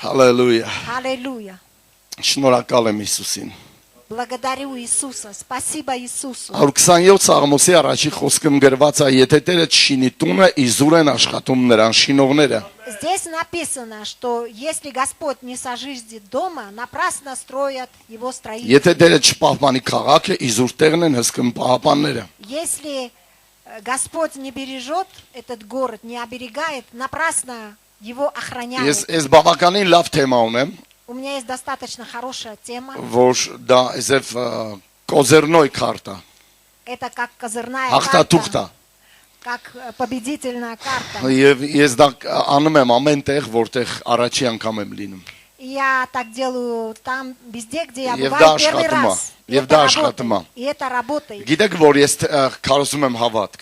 Hallelujah. Аллилуйя. Շնորհակալ եմ Հիսուսին։ Благодарю Иисуса. Спасибо Иисусу. 127 Աղմոսի առաջի խոսքում գրված է, եթե Տերը չշինի տունը, իզուր են աշխատում նրան շինողները։ Здесь написано, что если Господь не сожжет дома, напрасно строят его строители. Եթե Տերը չպահպանի քաղաքը, իզուր տեղն են հսկում պահապանները։ Если Господь не бережет этот город, не оберегает, напрасно его охраняют. Ես բավականին լավ թեմա ունեմ, У меня есть достаточно хорошая тема. որ դա այսև կոզերնոյ քարտա, Это как козырная հաղթաթուղթ карта, է։ как победительная карта. Եվ ես դա անում եմ ամեն տեղ, որտեղ առաջի անգամ եմ լինում։ И я так делаю там, везде, где я Եվ бываю դա первый աշխատում է, раз. И եւ это դա работает. աշխատում է։ И это работает. Գիտեք, որ ես քարոզում եմ հավատք։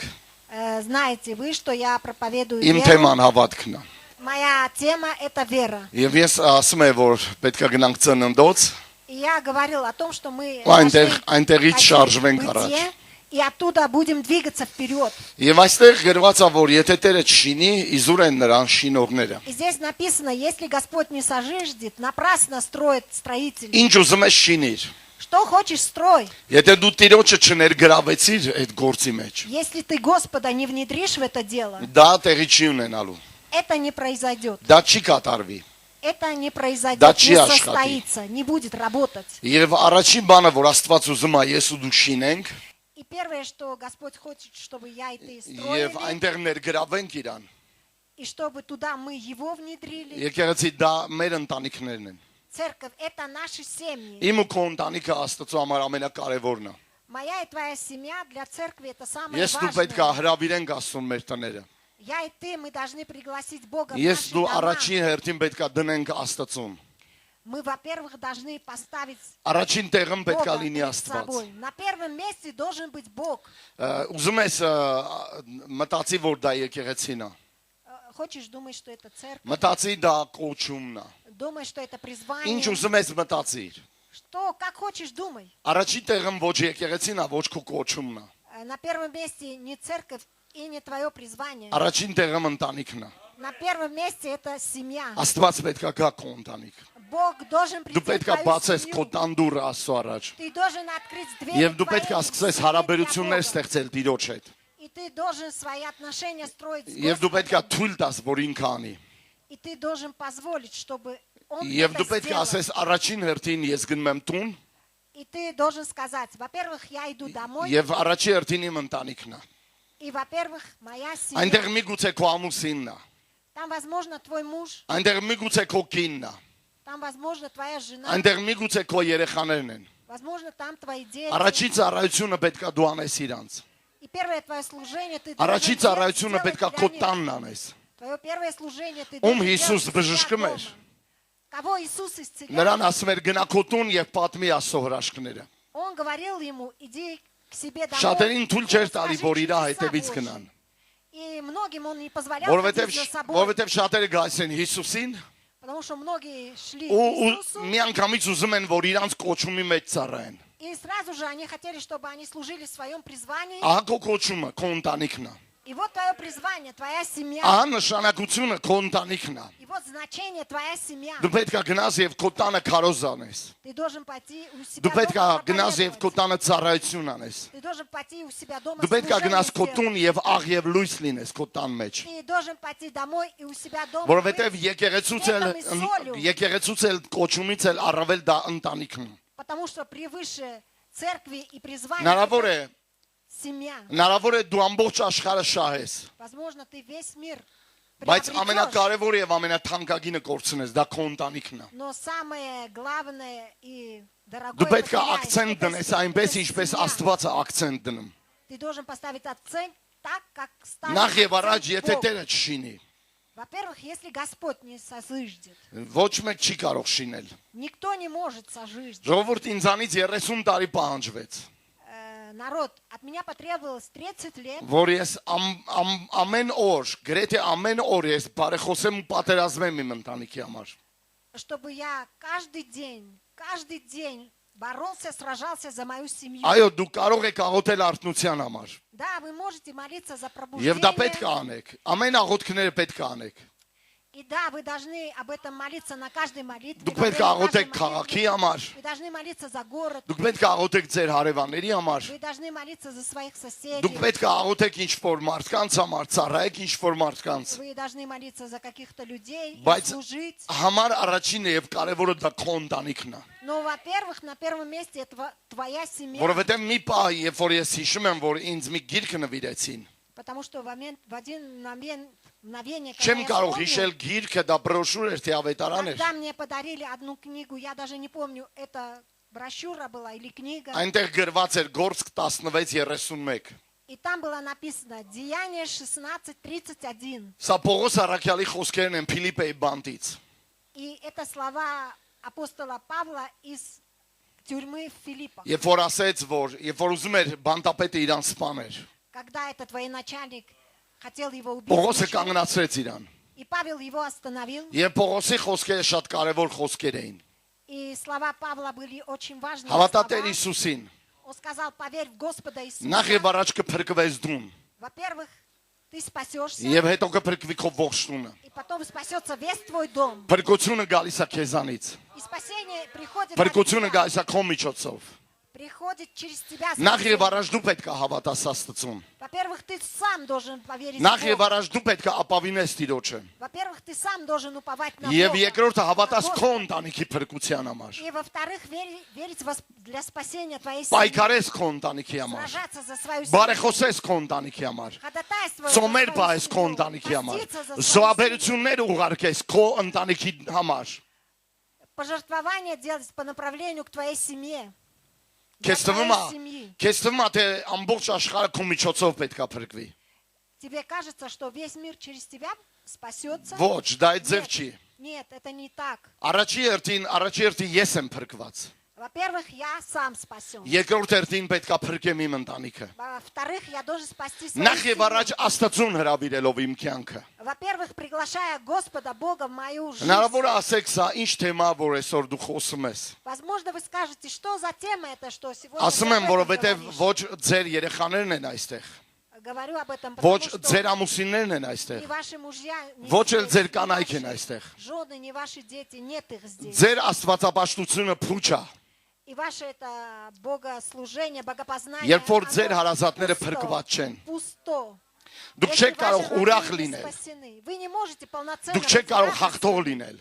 Знаете вы, что я проповедую Իմ веру? թեման հավատքն է։ Моя тема – это вера. Եվ ես ասում եմ, որ պետք է գնանք ծննդոց, И я говорил о том, что мы այնտեղից хотим շարժվենք առաջ։ бытие, и оттуда будем двигаться вперед. Եվ այստեղ գրված է, որ եթե Տերը չշինի, իզուր են նրան շինողները։ И здесь написано, если Господь не сожжет, напрасно строит строители. Ինչ ուզում ես շինիր։ Что хочешь, строй. Եթե դու Տիրոջը չներգրավեցիր այդ գործի մեջ, Если ты Господа не внедришь в это дело, դա տեղի չի ունենալու։ это не произойдет. Դա չի катарվի։ Это не Да произойдет, չի не աշխատի։ состоится, не будет работать. Եվ առաջին բանը, որ Աստված ուզում է, ես ու դու շինենք, И первое, что Господь хочет, чтобы я и ты եւ строили, այնտեղ ներգրավենք իրան։ и чтобы туда мы его внедрили. Եկեղեցի դա մեր ընտանիքներն են։ Церковь – это наши семьи. Իմ ու քո ընտանիքը Աստծո համար ամենակարևորն է։ Моя и твоя семья для церкви – это самое Ես դու պետք է важное. հրավիրենք Աստծուն մեր տները։ Я и ты, мы должны пригласить Бога в Ես наши դու дома. առաջին հերթին պետք է դնենք Աստծուն։ Мы, во-первых, должны поставить Առաջին տեղում պետք է Бога լինի перед Աստված։ собой. На первом месте должен быть Бог. Ուզում ես մտածի, որ դա եկեղեցին է։ Хочешь, думаешь, что это церковь? Մտածի դա կոչումն է։ Думаешь, что это Ինչ призвание? ուզում ես մտածիր։ Что, как хочешь, думай. Առաջին տեղում ոչ եկեղեցին է, ոչ քո կոչումն է։ На первом месте не церковь и не твое призвание. Առաջին տեղում ընտանիքն է։ На первом месте это семья. Աստված պետք է գա քո ընտանիք։ Бог должен прийти Դու в պետք է твою բացես քո семью. տանդուրը Աստծո առաջ։ Ты должен открыть дверь Եվ դու պետք է սկսես հարաբերություններ ստեղծել Տիրոջ հետ։ И ты должен свои отношения строить с Եվ դու պետք է Господом. թույլ տաս, որ ինքը անի։ И ты должен позволить, чтобы Он Եվ это դու պետք է сделал. ասես առաջին հերթին ես գնում եմ տուն, И ты должен сказать, во-первых, я иду домой, եւ առաջի հերթին իմ ընտանիքն է։ и, во-первых, моя семья. Այնտեղ միգուցե քո ամուսինն է, Там, возможно, твой муж, այնտեղ միգուցե քո կինն է, там, возможно, твоя жена, այնտեղ միգուցե քո երեխաներն են։ возможно, там твои дети. Առաջի ծառայությունը պետք է դու անես իրանց։ И первое твое служение ты Առաջի должен ծառայությունը делать պետք է для քո них. տանն անես։ Твое первое служение ты Ում должен Հիսուս делать у себя բժշկում էր։ дома. Кого Иисус исцелял? Նրան ասում էր գնա քո տուն եւ պատմի Աստծո հրաշքները։ Он говорил ему, иди к себе домой. Շատերին թույլ չէր տալի, расскажи որ իր чудеса հետևից Божьи». գնան։ И многим он не позволял Որովհետեւ ходить за собой, որովհետեւ շատերը գալիս են Հիսուսին потому что многие шли к ու Иисусу, միանգամից ուզում են, որ իրանց կոչումի մեջ ծառայեն։ и сразу же они хотели, чтобы они служили в своем призвании. Ահա քո կոչումը, քո ընտանիքն է։ И вот твое призвание, твоя семья. Ահա նշանակությունը քո ընտանիքն է։ И вот значение твоя семья. Դու պետք է գնաս եւ քո տանը քարոզ անես։ Ты должен пойти у себя Դու պետք է дома գնաս եւ քո проповедовать. տանը ծառայություն անես։ Ты должен пойти у себя дома Դու պետք է գնաս քո служение տուն делать. եւ աղ եւ լույս լինես քո տան մեջ։ Ты должен пойти домой и у себя дома Որովհետեւ быть, եկեղեցուց էլ կոչումից էլ առավել դա ընտանիքն է։ потому что превыше церкви и призвания Հնարավոր է, семья. հնարավոր է դու ամբողջ աշխարհը շահես, Возможно, ты весь мир բայց приобретешь, ամենակարևորը եւ ամենաթանկագինը կորցնես, դա քո ընտանիքն է։ но самое главное и дорогое Դու պետք է потеряешь. акցենտ Это դնես это այնպես ինչպես семья. Աստվածը акցենտ դնում։ Ты должен поставить акцент так, как ставит Նախ եւ առաջ, акцент եթե Бог. Տերը չշինի, Во-первых, если Господь не созыждет, ոչ մեկ չի կարող շինել։ никто не может сожжить. Ժողովուրդ ինձանից 30 տարի պահանջվեց, Народ, от меня потребовалось 30 лет, որ ես ամեն օր, գրեթե ամեն օր ես բարեխոսեմ ու պատերազմեմ իմ ընտանիքի համար։ чтобы я каждый день боролся, сражался за мою семью. Այո, դու կարող եք աղոթել արթնության համար։ Да, вы можете молиться за Եվ դա պետք է пробуждение. անեք։ Ամեն աղոթքները պետք է անեք։ И да, вы должны об этом молиться на каждой молитве. Դուք во պետք է время каждой աղոթեք քաղաքի молитвы. համար, Вы должны молиться за город. դուք պետք է աղոթեք ձեր հարևանների համար, Вы должны молиться за своих соседей. դուք պետք է աղոթեք ինչ-որ մարդկանց համար, ծառայեք ինչ-որ մարդկանց։ Вы должны молиться за каких-то людей и Բայց служить. համար առաջինը եւ կարեւորը դա քո ընտանիքն է։ Но, во-первых, на первом месте это твоя семья. Որովհետեւ մի պահ, երբ որ ես հիշում եմ, որ ինձ մի գիրք нվիրեցին, Потому что в один мгновение, когда չեմ я կարող вспомнил, հիշել գիրքը, դա բրոշուր էր, թե ավետարան էր։ когда мне подарили одну книгу, я даже не помню, это брошюра была или книга. Այնտեղ գրված էր Գործք 16:31։ И там было написано Деяние 16:31. Սա Պողոս Արաքյալի խոսքերն են Փիլիպպեի բանտից։ И это слова апостола Павла из тюрьмы Филиппа. Երբ որ ասեց, որ երբ որ уզում էր բանտապետը իրան սպաներ, Когда этот военачальник хотел его убить, Պողոսը мечом, կանգնացրեց իրան։ и Павел его остановил. Եվ Պողոսի խոսքերը շատ կարևոր խոսքեր էին։ И слова Павла были очень важные. Հավատա Տեր слова. Հիսուսին։ Он сказал, поверь в Господа Иисуса. Նախ եւ առաջ կփրկվես դուն, Во-первых, ты спасешься, եւ հետո կփրկվի քո ողջ տունը։ и потом спасется весь твой дом. Փրկությունը գալիս է քեզանից։ И спасение приходит, от Փրկությունը тебя, գալիս է քո միջոցով։ приходит через тебя. Նախ եւ спасение. առաջ դու պետք է հավատաս Աստծուն։ Во-первых, ты сам должен поверить Նախ в եւ Бога. առաջ դու պետք է ապավինես Տիրոջը։ Во-первых, ты сам должен уповать на Եվ Бога. երկրորդը հավատաս на քո Господа. ընտանիքի փրկության համար։ И во-вторых, верить для спасения твоей семьи. Պայքարես քո ընտանիքի համար։ Сражаться за свою семью. Բարեխոսես քո ընտանիքի համար։ Ходатайствовать Ծոմեր за պահես քո свою семью. ընտանիքի համար։ Поститься за свою семью. Զոհաբերություններ ուղարկես քո ընտանիքի համար։ Пожертвования делать по направлению к твоей семье. Для Քեզ թվում է, твоей семьи. քեզ թվում է թե ամբողջ աշխարհը քո միջոցով պետք է փրկվի։ Тебе кажется, что весь мир через тебя спасется? Ոչ, դա այդ ձև չի։ Нет, это не так. Առաջի հերթին ես եմ փրկված։ Во-первых, я сам спасен. Երկրորդ հերթին պետք է փրկեմ իմ ընտանիքը։ Во-вторых, я должен спасти свою Նախ եւ семью. առաջ Աստծուն հրավիրելով իմ կյանքը։ Во-первых, приглашая Господа Бога в мою жизнь. Հնարավոր է ասեք սա ինչ թեմա որ այսօր դու խոսում ես։ Возможно, вы скажете, что за тема это, что сегодня Ասում ты եմ, об этом որովհետեւ говоришь. ոչ ձեր երեխաներն են այստեղ, Говорю об этом, потому ոչ что ձեր ամուսիններն են ни այստեղ, ваши мужья, ни ոչ էլ ձեր ни կանայք են ваши այստեղ։ жены, ни ваши дети, нет их здесь. Ձեր աստվածապաշտությունը փուչ է։ И ваше это богослужение, богопознание, Երբ որ оно ձեր հարազատները пусто, փրկված չեն, пусто. դուք Если չեք կարող ваши ուրախ родители լինել, спасены, вы не можете полноценно դուք չեք կարող радоваться, հաղթող լինել,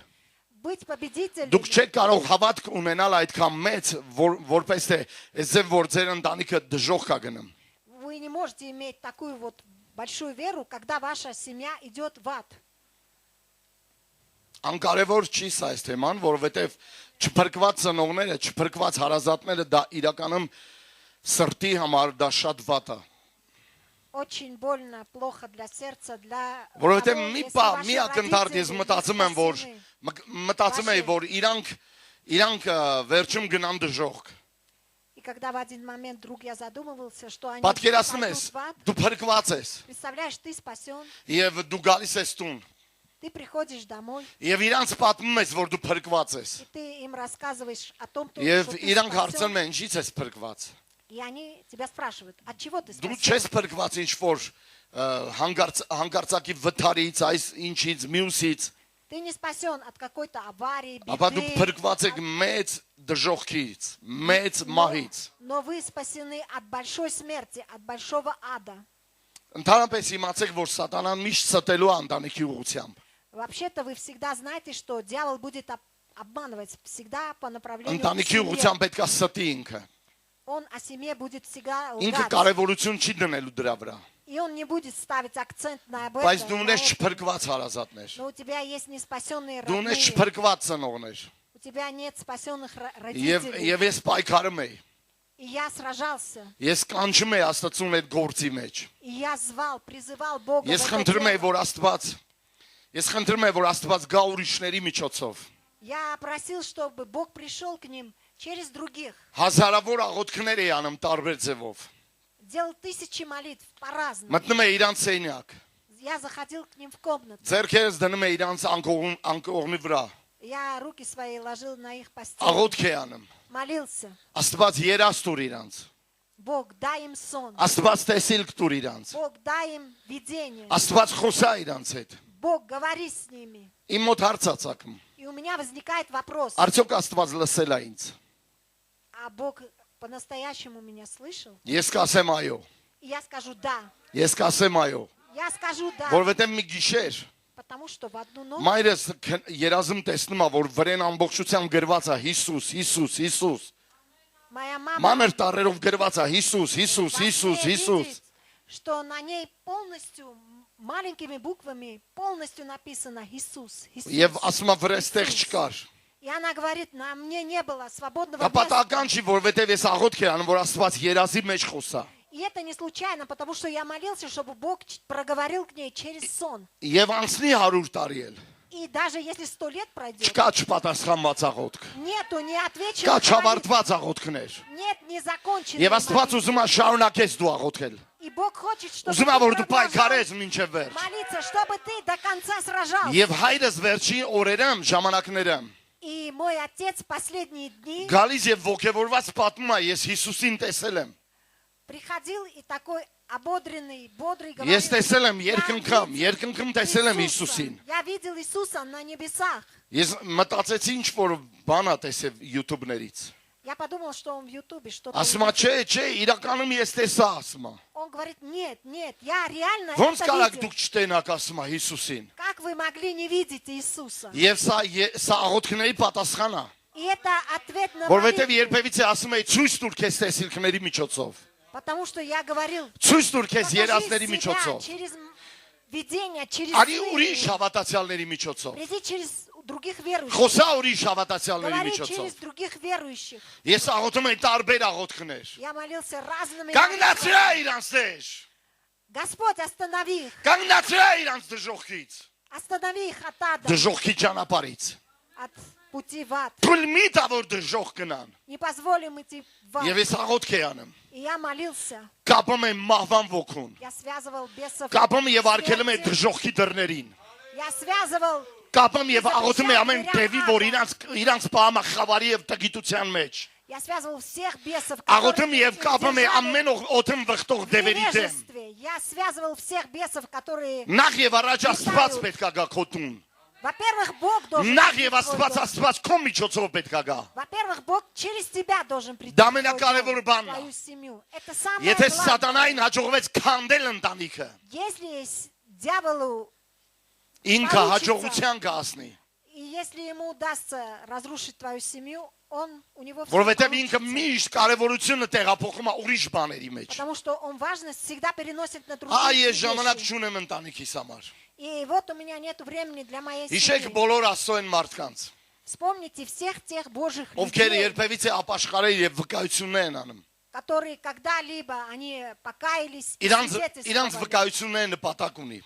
быть победителем. դուք չեք կարող հավատք ունենալ այդքան մեծ, որպես թե այսպես որ ձեր ընտանիքը դժոխք է գնում։ Вы не можете иметь такую вот большую веру, когда ваша семья идет в ад. Անկարևոր չի սա այս թեման, որովհետև չփրկված ծնողները, չփրկված հարազատները դա իրականում սրտի համար դա շատ վատ է։ Очень больно, плохо для сердца, для Որովհետև того, մի если պահ ваши մի ակնթարթ ես родители մտածում եմ, որ спасены. մտածում եմ, որ իրանք վերջում գնան դժոխք։ И когда в один момент вдруг я задумывался, что они Պատկերացնում ես, пойдут в ад, դու փրկված ես представляешь, ты спасен, եւ դու գալիս ես տուն ты приходишь домой, եւ իրանք պատմում ես, որ դու փրկված ես։ и ты им рассказываешь о том, что Եվ ты իրանք спасен, հարցնում են, ինչի՞ց ես փրկված։ и они тебя спрашивают, от чего ты Դու спасен? չես փրկված ինչ որ հանգարցակի վթարից, այս ինչից, մյուսից, Ты не спасен от какой-то аварии, ապա դու беды, փրկված ես մեծ դժոխքից, մեծ մահից։ но вы спасены от большой смерти, от большого ада. Ընդհանրապես իմացեք, որ սատանան միշտ ստելու է ընտանիքի ուղղությամբ։ Вообще-то вы всегда знаете, что дьявол будет обманывать всегда по направлению к Ընտանիքի семье. ուղղությամբ պետք է ստի ինքը։ Он о семье будет всегда Ինքը лгать. կարևորություն չի դնելու դրա վրա։ И он не будет ставить акцент на об Բայց этом. դու на ունես этом. չփրկված հարազատներ։ Но у тебя есть неспасенные Դու ունես родные. չփրկված ծնողներ։ У тебя нет спасенных Եվ родителей. եւ ես պայքարում եի։ И я сражался. Ես կանչում եի Աստծուն այդ գործի մեջ։ И я звал, призывал Бога. Ես в это խնդրում եի, дело. որ Աստված գա ուրիշների միջոցով։ Я просил, чтобы Бог пришел к ним через других. Հազարավոր աղոթքներ էի անում տարբեր ձևով։ Делал тысячи молитв по-разному. Մտնում եի իրանց սենյակ։ Я заходил к ним в комнату. Ձեռքերս դնում եի իրանց անկողնի վրա։ Я руки свои ложил на их постель. Աղոթք էի անում։ Молился. Աստված երաս տուր իրանց։ Бог, дай им сон. Աստված տեսիլք տուր իրանց։ Бог, дай им видение. Աստված խոսա իրանց հետ։ Бог, говори с ними. Իմ մոտ հարցացակում։ И у меня возникает вопрос, Արդյոք Աստված լսել է ինձ։ а Бог по-настоящему меня слышал? Ես կասեմ այո։ И я скажу да. Ես կասեմ այո, Я скажу да. որովհետև մի гիշեր Потому что в одну ночь մայրս երազում տեսնում է, որ վրեն ամբողջությամբ գրված է Հիսուս, Հիսուս, Հիսուս։ моя мама Մանր տառերով գրված է Հիսուս, Հիսուս, во Հիսուս, сне Հիսուս։ видит, что на ней полностью, маленькими буквами, полностью написано Иисус. Иисус. Եվ ասում է վրես տեղ չկար։ И она говорит, на мне не было свободного Դա места. պատահական չի, որովհետև ես աղոթք եմ անում, որ Աստված երազի մեջ խոսա։ И это не случайно, потому что я молился, чтобы Бог проговорил к ней через сон. Եվ անցնի 100 տարի էլ։ И даже если 100 лет пройдет, Չկա չպատասխանված աղոթք։ нету не Կա отвеченных молитв, չավարտված աղոթքներ։ нет незаконченных Եվ Աստված молитв. ուզում է շարունակես դու աղոթել։ И Бог хочет, чтобы Ուզում է ты որ դու продолжал պայքարես մինչև վերջ։ молиться, чтобы ты до конца сражался. Եվ հայրս վերջին օրերում, ժամանակներում И мой отец в последние дни գալիս եւ ողջևորված պատմում է, ես Հիսուսին տեսել եմ։ приходил и такой ободренный, бодрый Ես говорил, տեսել եմ «Я երկնքում տեսել եմ Иисуса. Հիսուսին։ Я видел Иисуса на небесах. Ես մտածեցի ինչ որ բան է տեսել YouTube-ներից։ Я подумал, что он в Ютубе что-то. Ասում է, չէ, իրականում ես տեսա, ասում է։ Он говорит, нет, я реально Ոնց это կարաք видел. դուք չտենաք, ասում է Հիսուսին։ Как вы могли не видеть Иисуса? Եվ սա աղոթքների պատասխան է, И это ответ на որովհետև молитву. երբևիցե ասում էի ցույց տուր քեզ տեսիլքների միջոցով։ Потому что я говорил, Ցույց տուր քեզ покажи երազների себя միջոցով։ через видение, через Արի сны. ուրիշ հավատացյալների միջոցով։ Приди через других верующих. Խոսա ուրիշ հավատացյալների Говори միջոցով։ через других верующих. Ես աղոթում եմ տարբեր աղոթքներ։ Я молился разными Կանգնացրա молитвами. իրանց դեր։ Господь, останови их. Կանգնացրա իրանց դժողքից։ Останови их от ада, Դժողքի ճանապարհից։ от пути в ад. Թույլ մի տա որ դժող գնան։ Не позволим идти в ад. Եվ ես աղոթք եմ անում։ И я молился. Կապում եմ մահվան ոգուն։ Я связывал бесов. Կապում եւ արգելում եմ смерти. դժողքի դռներին։ Я связывал. Կապում եւ աղոթում եմ ամեն դեպի, որ իրանց պահամա խավարի եւ տգիտության մեջ։ Я связывал всех бесов, Աղոթում եւ которые կապում եմ держали ամեն օթում վխտող в դևերի դեմ։ невежестве. Я связывал всех бесов, которые... Նախ եւ առաջ Աստված պետք է գա քո տուն։ Во-первых, Бог должен Նախ прийти եւ в твой дом. Աստված քո միջոցով պետք է գա։ Во-первых, Бог через тебя должен прийти Դա в твой ամենակարևոր дом, բանն в է։ твою семью. Это самое Եթե главное. սատանային հաջողվեց քանդել ընտանիքը, Если дьяволу ինքը հաջողության կհասնի, и если ему удастся разрушить твою семью, у него все որովհետեւ ինքը получится. միշտ կարևորությունը տեղափոխում է ուրիշ баների մեջ։ Потому что он важность всегда переносит на Այ другие ես ժամանակ вещи. չունեմ ընտանիքիս համար։ И вот у меня нет времени для моей Հիշեք семьи. բոլոր Աստծո են մարդկանց, Вспомните всех тех Божьих ովքեր людей, երբևիցե ապաշխարել եւ վկայություններ են անում։ которые когда-либо они покаялись, и Իրանց свидетельствовали. վկայությունները նպատակ ունի,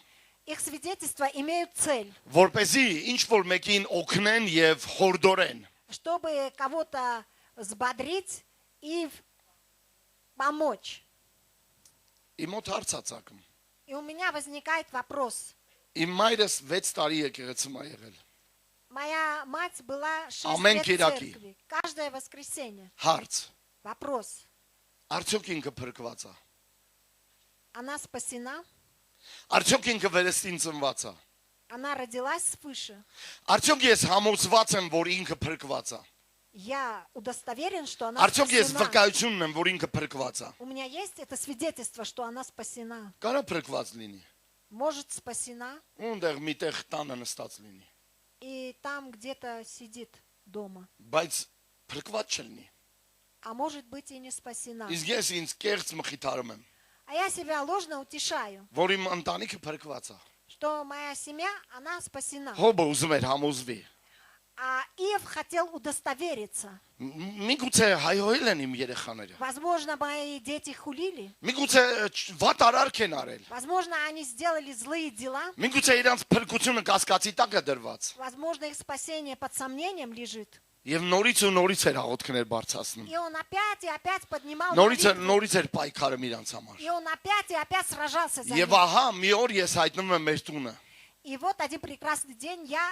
Их свидетельства имеют цель, որպեսզի ինչ որ մեկին օգնեն եւ հորդորեն։ чтобы кого-то взбодрить и помочь. Իմ մոտ հարցածակում։ И у меня возникает вопрос. Իմ մայրս 6 տարի եկեղեցում է եղել։ Моя мать была 6 Ամեն лет в կիրակի։ церкви. Каждое воскресенье. Հարց. Вопрос. Արդյոք ինքը փրկված է։ Она спасена? Արդյոք ինքը վերստին ծնված է։ Она родилась свыше? Արդյոք ես համոզված եմ, որ ինքը փրկված է։ Я удостоверен, что она Արդյոք ես спасена. վկայություն ունեմ, որ ինքը փրկված է։ У меня есть это свидетельство, что она спасена. Կարա փրկված լինի։ Может, спасена, Ունդեղ միտեղ տանը նստած լինի։ и там где-то сидит дома. Բայց փրկված չլինի։ А может быть и не спасена. Իսկ ես ինձ կեղծ մխիթարում եմ, А я себя ложно утешаю, որ իմ ընտանիքը փրկված է։ что моя семья, она спасена. Հոբը ուզում էր համոզվի։ А Иов хотел удостовериться. Միգուցե հայհոյել են իմ երեխաները։ Возможно, мои дети хулили. Միգուցե վատ արարք են արել։ Возможно, они сделали злые дела. Միգուցե իրանց փրկությունը կասկածի տակ է դրված։ Возможно, их спасение под сомнением лежит. Եվ նորից ու норից էր աղոթքներ բարձրացնում։ И он опять и опять поднимал Նորից молитву. էր պայքարում իրանց համար։ И он опять и опять сражался за Եվ них. ահա մի օր ես հայտնում եմ մեր տունը։ И вот один прекрасный день я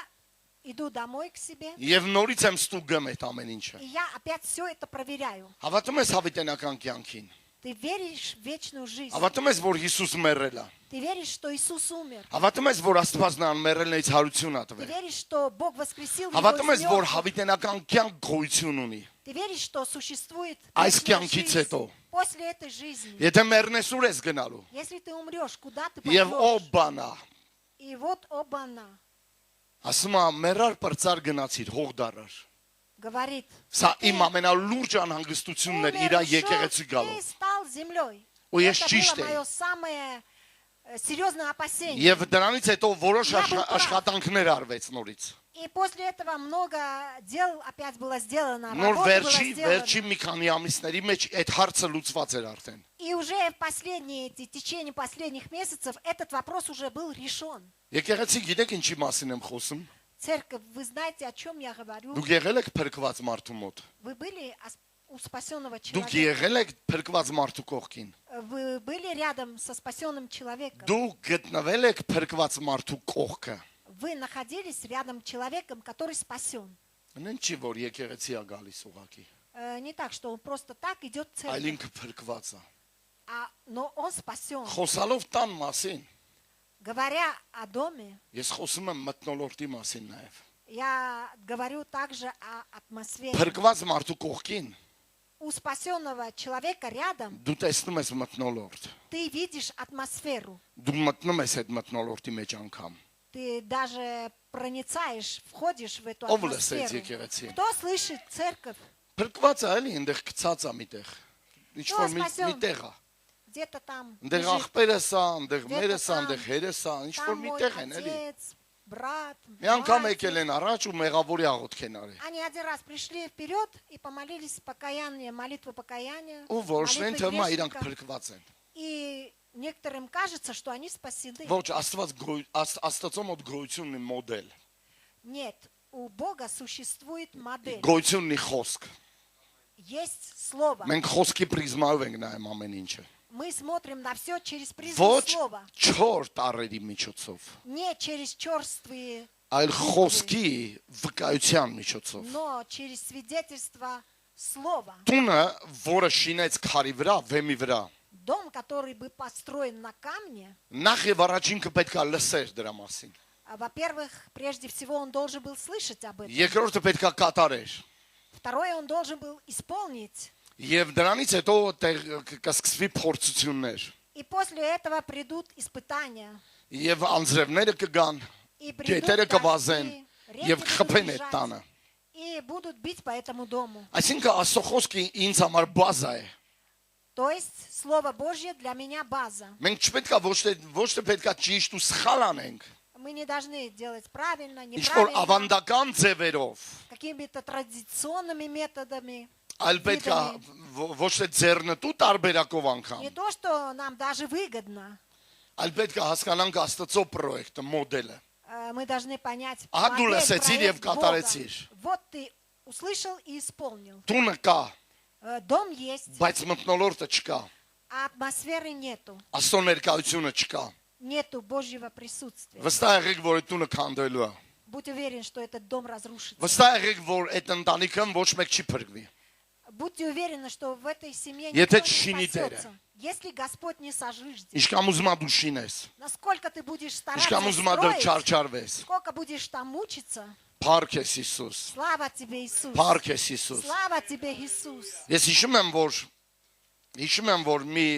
иду домой к себе. Եվ նորից եմ ստուգում այդ ամեն ինչը։ И я опять все это проверяю. Հավատում ես հավիտենական կյանքին։ Ты веришь в вечную жизнь. Հավատում ես, որ Հիսուս մեռել է։ Ты веришь, что Иисус умер. Հավատում ես, որ Աստված նրան մեռելներից հարություն ա Ты տվել։ веришь, что Бог воскресил его Հավատում из ես, որ мертвых. հավիտենական կյանք գոյություն ունի։ Ты веришь, что существует Այս вечная կյանքից жизнь հետո։ после этой жизни. Եթե մեռնես ուր ես գնալու։ Если ты умрешь, куда ты Եվ ով пойдешь? բանա։ И вот оба-на Ասում է, մեռար պրծար գնացիր, հող դարար։ говорит, Սա իմ ամենալուրջ անհանգստությունն էր իր умер, եկեղեցի ушел գալու։ и стал землей. Ու ես Это ճիշտ было էի։ мое самое серьезное опасение. Եվ դրանից հետո որոշ Я был прав. աշխատանքներ արվեց նորից։ И после этого много дел опять было сделано. Նոր Работа была վերջի сделана. մի քանի ամիսների մեջ այդ հարցը լուծված էր արդեն։ И уже в в течение последних месяцев этот вопрос уже был решен. Եկեղեցի գիտեք ինչի մասին եմ խոսում։ Церковь, вы знаете, о чем я говорю? Դուք եղել եք փրկված մարդու մոտ։ Вы были у спасенного Դուք человека. եղել եք փրկված մարդու կողքին։ Вы были рядом со спасенным человеком. Դուք գտնվել եք փրկված մարդու կողքը։ Вы находились рядом с человеком, который спасен. Նեն չի որ եկեղեցի ա գալիս ուղակի։ Не так, что он просто так идет в Այլ церковь, ինքը փրկված է։ но он спасен. Խոսալով տան մասին, Говоря о доме, ես խոսում եմ մթնոլորտի մասին նաև։ я говорю также о атмосфере. Փրկված մարդու կողքին У спасенного человека рядом դու տեսնում ես մթնոլորտ։ ты видишь атмосферу. Դու մտնում ես այդ մթնոլորտի մեջ անգամ։ Ты даже проницаешь, входишь в эту Ով լսեց атмосферу. եկեղեցի։ Кто слышит церковь? Փրկված է էլի, այնտեղ գցած է միտեղ։ Ինչ որ միտեղ է։ Где-то там Այնտեղ лежит աղբերս է, այնտեղ Դե մերս է, տամ, այնտեղ հերս է, ինչ որ там мой միտեղ են էլի։ отец, брат, Մի անգամ мать. եկել են առաջ ու մեղավորի աղոթք են արել։ Они один раз пришли вперед и помолились покаяние, молитву покаяния. Ու որոշեն թե молитвы հիմա իրանք грешника. փրկված են։ И некоторым кажется, что они спасены. Ոչ, Աստծո մոտ գոյություն ունի մոդել։ Нет, у Бога существует модель. Գոյություն ունի խոսք։ Есть слово. Մենք խոսքի պրիզմայով ենք նայում ամեն ինչը։ Мы смотрим на все через призму Ոչ слова. չոր տարերի միջոցով, Не через черствые, այլ խոսքի վկայության միջոցով։ но через свидетельство слова. Տունը, որը շինեց քարի վրա, վեմի վրա, Дом, который бы построен на камне, նախ եւ առաջ ինքը պետք է լսեր դրա մասին։ во-первых, прежде всего он должен был слышать об этом. Երկրորդը պետք է կատարեր։ Второе, он должен был исполнить. Եվ дրանից հետո կսկսվի փորձություններ։ И после этого придут испытания. Եվ անձրևները կգան, И придут գետերը կվազեն дожди, реки եւ будут կխփեն այդ бежать, տանը։ и будут бить по этому дому. Այսինքն Աստծո խոսքը ինձ համար բազա է։ То есть Слово Божье для меня база. Մենք չպետք է ոչ թե պետք է ճիշտ ու սխալ անենք, Мы не должны делать правильно, ինչ որ неправильно, ավանդական ձևերով, какими-то традиционными методами. այլ պետք է ոչ թե ձեռնտու տարբերակով անգամ, Не то, что нам даже выгодно. այլ պետք է հասկանանք Աստծո պրոյեկտը, մոդելը։ Мы должны понять Ահա դու модель, լսեցիր եւ проект Бога. կատարեցիր։ Вот ты услышал и исполнил. Տունը կա, Дом есть, բայց մթնոլորտը չկա, а атмосферы нету. Աստծո ներկայությունը չկա։ Нету Божьего присутствия. Վստահ եղեք, որ այդ տունը քանդելու է։ Будь уверен, что этот дом разрушится. Վստահ եղեք, որ այդ ընտանիքը ոչ մեկ չի փրկվի։ Будьте уверены, что в этой семье Եթե никто չշինի не Տերը։ спасется. Если Господь не сожжет, Ինչքան ուզում ես դու շինես, насколько ты будешь стараться ինչքան ուզում ես դու строить, չարչարվես։ сколько будешь там мучиться, Փառք ես Հիսուս։ слава тебе, Иисус. Փառք ես Հիսուս։ Слава тебе, Иисус. Ես հիշում եմ, որ մի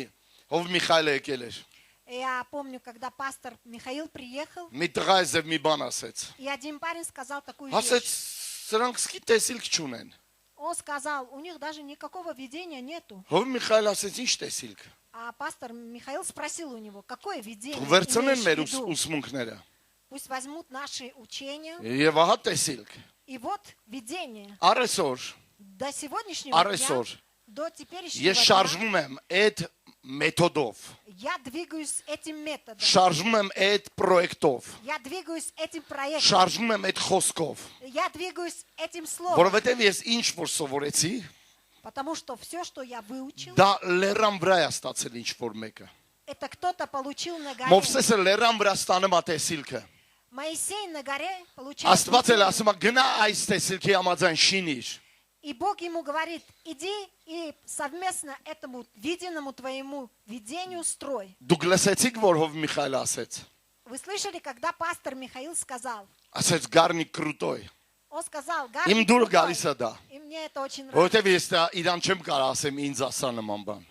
Հով Միխայելը եկել էր։ Я помню, когда пастор Михаил приехал, Մի տղա էս եւ մի բան ասեց։ и один парень сказал такую Ասեց, вещь. սրանք սկի տեսիլք չունեն։ Он сказал, у них даже никакого видения нету. Հով Միխայելը ասեց, ինչ տեսիլք։ А пастор Михаил спросил у него, какое видение Վերցնեն имеешь մեր в виду? ուսմունքները։ Пусть возьмут наши учения. Եվ ահա տեսիլք։ И вот видение. Արեսօր, До сегодняшнего дня, Արեսօր до теперешнего ես дня, շարժվում եմ այդ մեթոդով, я двигаюсь этим методом. շարժվում եմ այդ պրոյեկտով, Я двигаюсь этим проектом. շարժվում եմ այդ խոսքով, Я двигаюсь этим словом. որովհետև ես ինչ որ սովորեցի, Потому что все, что я выучил, դա լերան վրա է ստացել ինչ որ մեկը։ это кто-то получил на горе. Մովսեսը լերան վրա ստանում է տեսիլքը։ Моисей на горе получил Աստված էլ видение. ասում է գնա այս տեսիլքի համաձայն շինիր։ И Бог ему говорит, иди и совместно этому виденному твоему видению строй. Դուք լսեցիք, որ Հով Միխայել ասեց. Вы слышали, когда пастор Михаил сказал? Ասեց Գառնիկ Կրուտոյ. Он сказал, Իմ դուրը գալիս է դա. и мне это очень нравится. Որովհետև ես դա իրան չեմ կարող ասեմ ինձ ասա նման բան.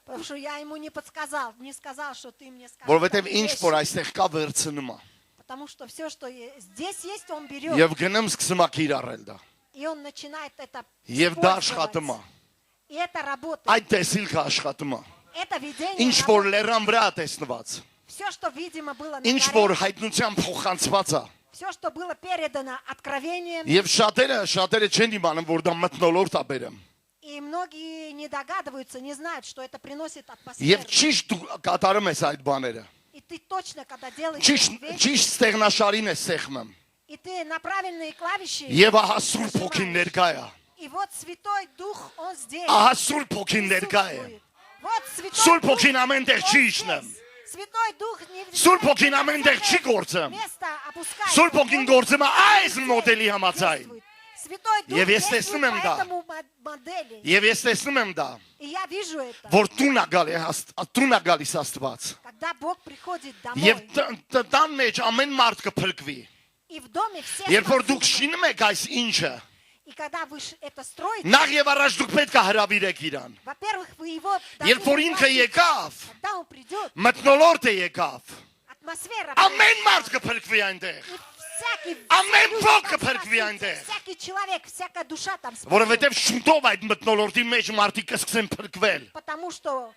Потому что я ему не подсказал, не сказал, что ты мне скажешь. Որովհետև такие ինչ вещи. որ այստեղ կա վերցնում է. Потому что все, что здесь есть, он берет. Եվ գնեմ սկսում է կիրառել դա. И он начинает это Եվ դա использовать. աշխատում է. И это работает. Այդ տեսիլքը աշխատում է. Это видение Ինչ որ работает. լերան վրա է տեսնված. Все, что, видимо, было на Ինչ горе, որ հայտնությամբ փոխանցված է. все, что было передано откровением, Եվ շատերը չեն իմանում, որ դա մթնոլորտ է բերեմ. и многие не догадываются, не знают, что это приносит Եվ атмосферу. ճիշտ դու կատարում ես այդ բաները. И ты точно, когда делаешь Ճիշտ эти вещи, ճիշտ ստեղնաշարին ես սեղմում. и ты на правильные клавиши, Եվ ահա Սուրբ Հոգին ներկա է. и вот Святой Дух, Он здесь. Ահա Սուրբ Հոգին ներկա է. присутствует. Вот Святой Սուրբ Дух, Հոգին ամեն տեղ Он չի здесь. իջնում. Святой Дух не Սուրբ Հոգին ամեն տեղ չի գործում. место опускается. Սուրբ Հոգին Он գործում է այս здесь մոդելի համաձայն. действует. Святой Дух Եվ ես действует տեսնում եմ по դա. этому модели. Եվ ես տեսնում եմ դա, И я вижу это. որ տուն է գալիս Աստված. Когда Бог приходит Եվ домой, տան մեջ ամեն մարդ կփրկվի. и в доме все Երբ որ դուք спасутся. շինում եք այս ինչը, И когда вы это строите, նախ եւ առաջ դուք պետք է հրավիրեք իրան. во-первых, вы его... Երբ որ должны ինքը пригласить. եկավ, Когда он придет, մթնոլորտ է եկավ, атмосфера... ամեն մարդ կփրկվի այնտեղ. И всякий... Ամեն люди ոք там կփրկվի спасутся, այնտեղ. всякий человек, всякая душа там Որովհետեւ спасется. շուտով այդ մթնոլորտի մեջ մարդիկ կսկսեն փրկվել. Потому что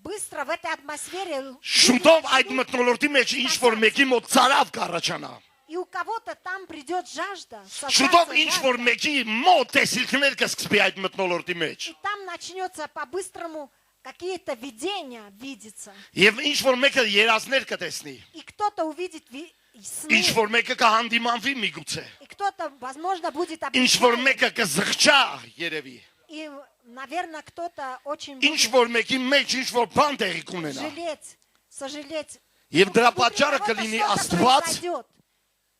быстро в этой атмосфере... люди Շուտով այդ начнут, մթնոլորտի մեջ ինչ որ մեկի մոտ царավ կառաջանա. и у кого-то там придет жажда. Շուտով создастся ինչ жажда. որ մեկի մոտ տեսիլքներ կսկսվի այդ մթնոլորտի մեջ. И там начнется по-быстрому какие-то видения видеться. Եվ ինչ որ մեկը երազներ կտեսնի. И кто-то увидит сны. Ինչ որ մեկը կհանդիմանվի միգուցե. И кто-то, возможно, будет Ինչ որ обречен. մեկը կզղջա երևի. И, наверное, кто-то очень Ինչ будет որ մեկի մեջ ինչ որ բան տեղի կունենա. жалеть, сожалеть. Եվ դրա Внутри պատճառը кого-то կլինի что-то Աստված, произойдет.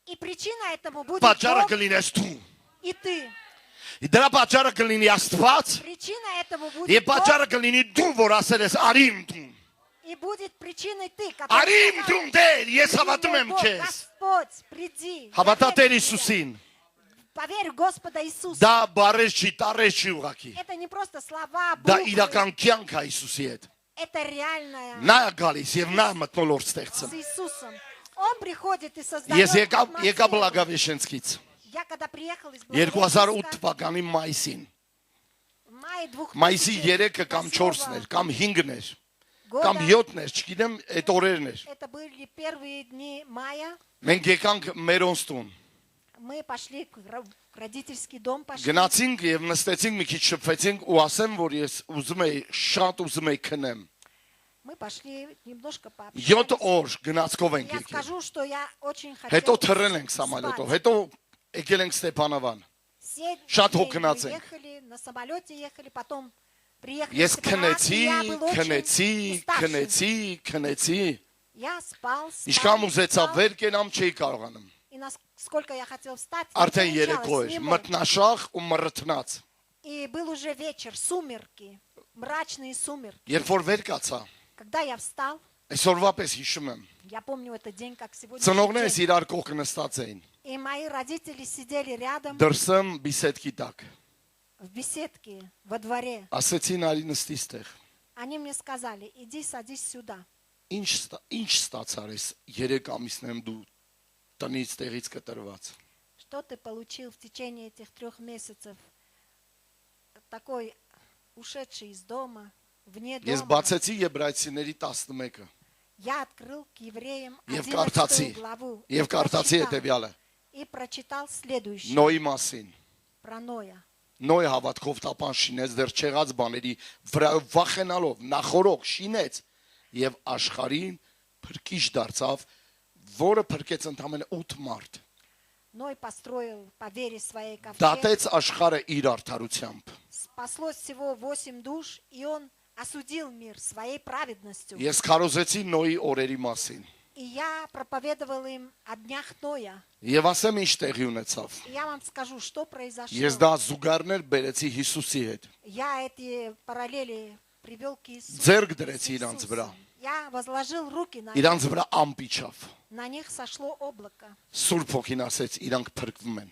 И причина этому будет պատճառը Бог կլինես դու. и ты. Դրա պատճառը կլինի Աստված, Причина этому եւ будет Бог, պատճառը կլինի դու, որ ասել ես արի իմ տուն. и будет причиной ты, который Արի իմ сказал, տուն Տեր, ես «Иди, հավատում мой եմ Бог, քեզ։ Господь, приди. Հավատա Տեր Поверь в Հիսուսին։ меня. Поверь в Господа Иисуса. Դա բարեր չի, տարեր չի ուղակի։ Это не просто слова, Դա буквы, իրական կյանք է Հիսուսի հետ։ это реальная Նա է գալիս եւ նա մտնոլորտ ստեղծում։ с Иисусом. Он приходит и создает Ես եկա атмосферу. Բլագավեշենցկից Я когда приехал из 2008 Благовещенска, թվականի մայիսին։ в мае Մայիսի 3-ը 2008 կամ 4-ն էր, կամ 5-ն էր, года, կամ 7-ն էր, չգիտեմ, այդ օրերն էր։ это были первые дни мая, Մենք եկանք մերոնց տուն։ мы пошли в родительский дом, пошли. Գնացինք եւ նստեցինք մի քիչ շփվեցինք ու ասեմ, որ ես ուզում եի, շատ ուզում եի քնեմ։ Мы пошли немножко 7 пообщались. օր գնացքով ենք Я եկել։ скажу, что я очень Հետո хотел թռել ենք սամալյոտով, спать. հետո եկել ենք Ստեփանավան։ Все Շատ дни հոգնած ենք։ ехали, на самолете ехали, потом приехали Ես в Степановск, քնեցի, и я был очень քնեցի, уставший. քնեցի։ Я спал, Ինչքան ուզեցա спал, վեր կենամ չէի կարողանում։ и насколько я хотел встать, не Արդեն получалось, երեկո էր, не мог. մտնաշախ ու մռթնած։ И был уже вечер, сумерки, мрачные сумерки. Երբ որ վեր каца, Когда я встал, այսօրվա պես հիշում եմ։ я помню этот день, как сегодня. Ծնողներս իրար կողքը նստած էին։ И мои родители сидели рядом Դրսում բիսեդկի տակ։ в беседке во дворе. Ասեցին արի նստի ստեղ։ Они мне сказали, иди садись сюда. Ինչ ստացար ես 3 ամիսներում դու տնից տեղից կտրված։ Что ты получил в течение этих 3 месяцев? Такой ушедший из дома, вне Ես дома. բացեցի Եբրայեցիների 11-ը Я открыл к евреям Եվ 11 կարդացի, главу եւ կարդացի прочитал, հետեւյալը։ и прочитал следующее Նոյի մասին։ про Ноя. Նոյը հավատքով տապան շինեց դեռ չեղած բաների վրայով վախենալով նախորոք շինեց եւ աշխարհին փրկիչ դարձավ, որը փրկեց ընդամենը 8 մարդ։ Ной построил по вере своей ковчег. Դատեց աշխարհը իր արդարությամբ։ Спаслось всего 8 душ, и он осудил мир своей праведностью. Ես քարոզեցի Նոյի օրերի մասին։ И я проповедовал им о днях Ноя. Եվ ասեմ ինչ տեղի ունեցավ։ И я вам скажу, что произошло. Ես դա զուգարներ բերեցի Հիսուսի հետ։ Я эти параллели привел к Иисусу. Ձեռք с դրեցի իրանց Иисусом. վրա։ Я возложил руки на них. Իրանց վրա ամպիչավ։ На них сошло облако. Սուրբ Հոգին ասեց, իրանք փրկվում են։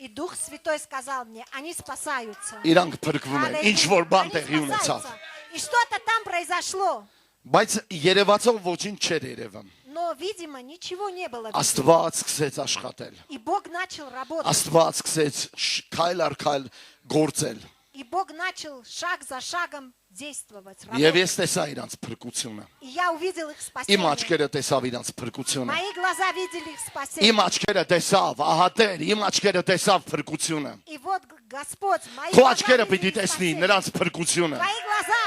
И Дух Святой сказал мне, они спасаются. Իրանք փրկվում են։ Ինչ որ բան Они տեղի ունեցավ։ спасаются. И что-то там произошло. Բայց երևացող ոչինչ չէր երևում։ Но, видимо, ничего не было. видимо. Աստված սկսեց աշխատել։ И Бог начал работать. Աստված սկսեց քայլ առ քայլ գործել։ И Бог начал шаг за шагом действовать. Եվ работать. ես տեսա իրանց փրկությունը։ И я увидел их Իմ спасение. աչքերը տեսավ իրանց փրկությունը։ Мои глаза видели их спасение. Իմ աչքերը տեսավ, ահա Տեր, իմ աչքերը տեսավ փրկությունը։ И вот Господь, мои Քո глаза աչքերը видели պիտի их տեսնի спасение. նրանց փրկությունը։ Твои глаза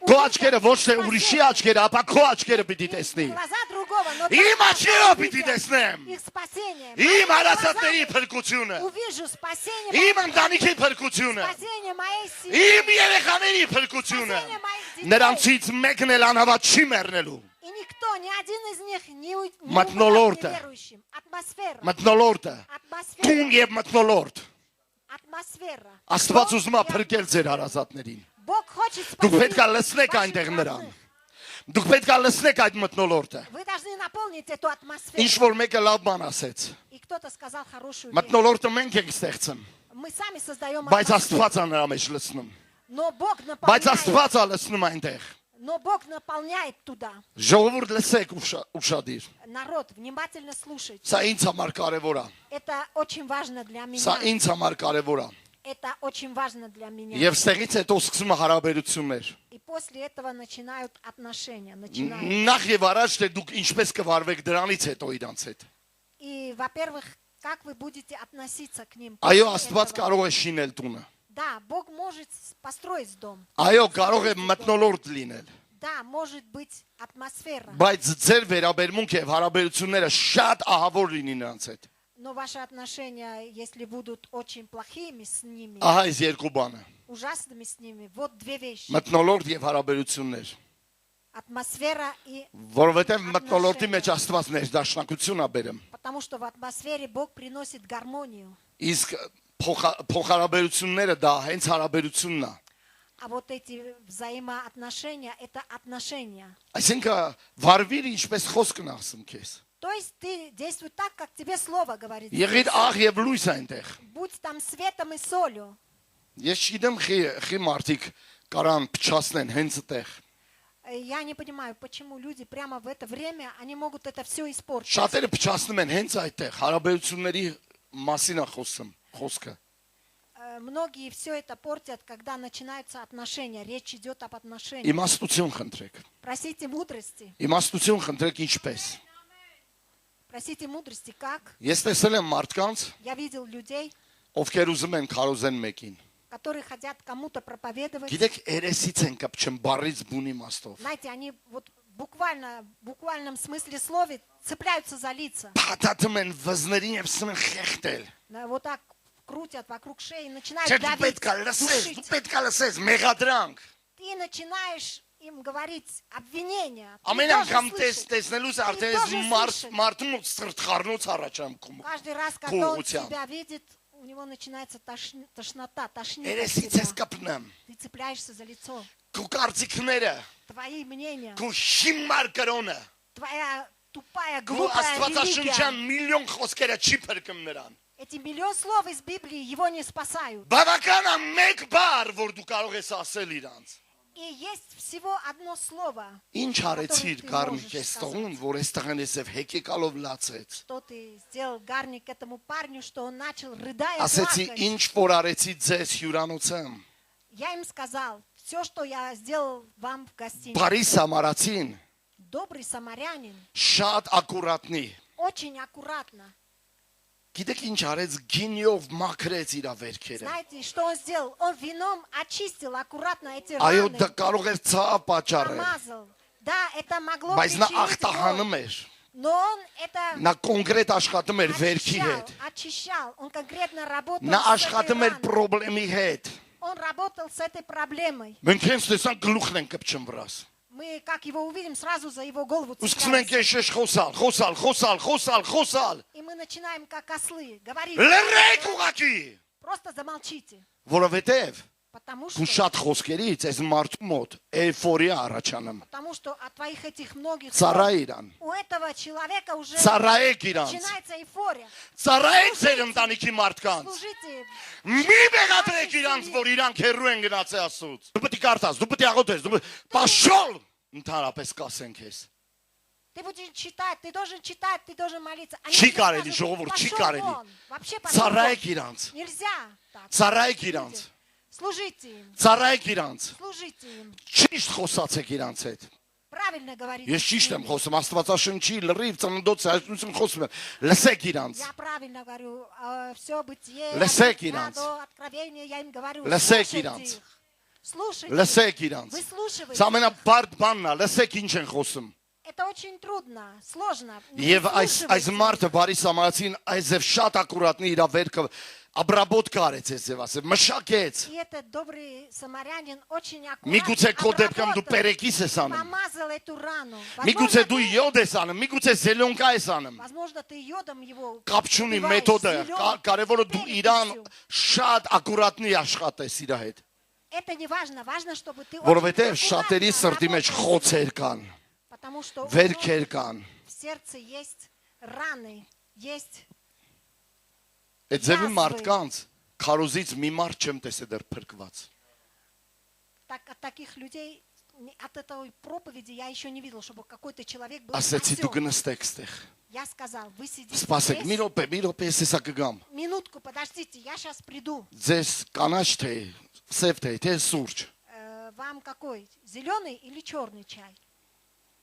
Քո увидят աչքերը ոչ թե их ուրիշի спасение. աչքերը, ապա քո աչքերը պիտի տեսնի։ Глаза другого, но Իմ твои աչքերով глаза պիտի увидят տեսնեմ։ их спасение. Իմ Моими հարասատների глазами փրկությունը։ увижу спасение Իմ моих ընտանիքի փրկությունը։ спасение моей семьи. Իմ երեխաների փրկությունը։ Спасение моих детей. Նրանցից մեկն էլ անհավատ չի մեռնելու։ И никто, ни один из них не умрет Մթնոլորտը։ неверующим. Атмосфера. Մտնոլորտը, Атмосфера. տուն եւ մտնոլորտ։ Атмосфера. Աստված Бог ուզում է и փրկել ձեր հարազատներին։ Бог хочет Դուք спасти պետք է լսնեք ваших այնտեղ նրան։ родных. Դուք պետք է լսնեք այդ մտնոլորտը։ Вы должны наполнить эту атмосферу. Ինչ որ մեկը լավ բան ասեց։ И кто-то сказал хорошую вещь. Մտնոլորտը մենք ենք ստեղծում, Мы сами создаем բայց атмосферу. Աստված է նրա մեջ լսնում։ Но Бог Բայց наполняет. Աստված է лսնում այնտեղ։ Но Бог наполняет туда. Ժողովուրդ լսեք ուշադիր։ Народ, внимательно слушайте. Սա ինձ համար կարևոր է։ Это очень важно для Սա меня. ինձ համար կարևոր է։ Это очень важно для меня. Եվ ստեղից հետո սկսում է հարաբերություններ։ И после этого начинают отношения. Начинают. Նախ եւ առաջ թե դուք ինչպես կվարվեք дրանից հետո իրանց հետ։ И, во-первых, как вы будете относиться к ним? Այո, после Աստված этого? կարող է շինել տունը։ Да, Бог может построить дом. Այո, կարող է մտնոլորտ լինել։ Да, может быть атмосфера. Բայց ձեր վերաբերմունքը եւ հարաբերությունները շատ ահավոր լինի նրանց հետ։ Но ваши отношения, если будут очень плохими с ними, Ահա այս երկու բանը։ ужасными с ними, вот две вещи. Մտնոլորտ եւ հարաբերություններ։ Атмосфера и... Որովհետեւ մտնոլորտի մեջ Աստված ներդաշնակություն է բերում։ Потому что в атмосфере Бог приносит гармонию. Իսկ փոխհարաբերությունները դա հենց հարաբերությունն է։ А вот эти взаимоотношения, это отношения. Այսինքն վարվիր ինչպես խոսքն ասում քեզ։ То есть ты действуй так, как тебе слово говорит. Եղիր աղ եւ լույս այնտեղ։ Будь там светом и солью. Ես չգիտեմ խի մարդիկ կարան փչացնեն հենց այդտեղ։ Я не понимаю, почему люди прямо в это время, они могут это все испортить. Շատերը փչացնում են հենց այդտեղ հարաբերությունների մասին է խոսքը։ Многие все это портят, когда начинаются отношения. Речь идет об отношениях. Իմաստություն խնդրեք։ Просите мудрости. Իմաստություն խնդրեք ինչպես։ Просите мудрости как? Ես տեսել եմ մարդկանց, Я видел людей, ովքեր уզում են քարոզեն մեկին։ которые хотят кому-то проповедовать. Գիտեք, երեսից են կապչում բարից բուն իմաստով։ Знаете, они вот в буквальном смысле слова цепляются за лица. Փաթաթում են վզներին եւ սկսում են խեղտել։ Вот так крутят вокруг шеи и начинают Չէ, դու давить, պետք է լսես, душить. դու պետք է лսես մեղադրանք։ Ты начинаешь им говорить обвинения. Ты Ամեն должен անգամ слышать. տեսնելուց արդեն должен слышать. մարդու սրտխառնոց առաջամքում։ Каждый раз, когда он Քողությամբ։ тебя видит, у него начинается тошнота, тошнит от Երեսից ես тебя. կապնեմ։ Ты цепляешься за лицо. Քո կարծիքները, Твои мнения, քո հիմար կրոնը, твоя тупая, քո глупая աստվածաշնչյան религия. միլիոն խոսքերը չի փրկում նրան։ Эти миллион слов из Библии его не спасают. Բավական է մեկ բառ, որ դու կարող ես ասել իրանց։ И есть всего одно слово, Ինչ արեցիր ты Գառնիկ можешь այս տողուն, որ այս տղան էսև հեկեկալով լացեց։ что ты сделал, Гарник, этому парню, что он начал, рыдая, Ասեցի, плакать. ինչ որ արեցի ձեզ հյուրանոցում։ Я им сказал, все, что я сделал вам в гостинице. Բարի սամարացին, Добрый самарянин, շատ ակուրատնի։ очень аккуратно. Գիտեք ինչ արեց գինիով մաքրեց իր վերքերը։ Знаете, что он сделал? Он вином очистил аккуратно эти Այո, раны, դա կարող էր ցավ պատճառել, помазал. Да, это могло բայց նա причинить ախտահանում боль. էր։ Но он это Նա կոնկրետ աշխատում էր վերքի очищал, հետ։ очищал. Он конкретно работал Նա с этой աշխատում էր раной. խնդրի հետ։ Он работал с этой проблемой. Մենք հենց տեսանք գլուխն են կպչում վրաս։ мы, как его увидим, сразу за его голову Ու սկսում ենք цепляемся. եշեշ խոսալ, И мы начинаем, как ослы, говорить. լրեք ուղակի, Просто замолчите. որովհետև Потому ու что, շատ խոսքերից այս մարդու մոտ էйֆորիա առաջանում, потому что от твоих этих многих слов ծառայ իրան, у этого человека уже ծառայեք իրանց, начинается эйфория. ծառայեք ձեր ընտանիքի մարդկանց, Служите. մի մեղադրեք իրանց, որ իրանք հեռու են գնացել Աստծուց, դու պետք է կարդաս, դու պետք է աղոթես, դու պաշոլ, ընդհանրապես կասենք ես, Ты будешь читать, ты должен читать, ты должен молиться. Они Չի тебе կարելի, скажут, ժողովուրդ, չի «Пошел կարելի, вон». Вообще пошел ծառայեք вон. իրանց, Нельзя так. ծառայեք իրանց, Служите им. ծառայեք իրանց, Служите им. ճիշտ խոսացեք իրանց հետ, Правильно говорите. ես с ճիշտ եմ ними. խոսում, Աստվածաշնչի լրիվ ծննդոց հայտնություն խոսում եմ, լսեք իրանց, Я правильно говорю. Все бытие. Лесек от Бытия иранц. до откровения я им говорю. Լսեք Слушайте իրանց, их. Слушайте. լսեք իրանց, Выслушивайте. սա ամենաբարդ բանն է, լսեք ինչ են խոսում, Это очень трудно, сложно. Եվ այս Выслушивайте. մարդը բարի սամարացին այս ձև շատ ակուրատնի իր վերքը обработка արեց այս ձև ասել մշակեց И этот добрый самарянин очень միգուցե քո аккуратно դեպքում դու պերեկիս ես անում помазал эту рану. միգուցե դու յոդ ես անում միգուցե զելոնկա ես անում Возможно, ты йодом его կապ չունի убиваешь, մեթոդը зелёным, կարևորը դու իրան перекисью. շատ ակուրատնի աշխատես իր հետ Это не важно, важно, чтобы ты որովհետև очень շատերի аккуратно սրտի մեջ работал. խոցեր կան Потому что у վերքեր կան многих в сердце есть раны, есть. այդ ձևի Язвы. մարդկանց քարոզից մի մարդ չեմ տեսել դեռ փրկված Так, от таких людей, от этой проповеди я еще не видел, чтобы какой-то человек был ասեցի դու спасен. գնստեք ստեղ Я сказал, вы сидите սպասեք здесь. մի րոպե ես հեսա կգամ Минутку, подождите, я сейчас приду. ձեզ կանաչ թե սև թե սուրճ Вам какой? Зеленый или черный чай?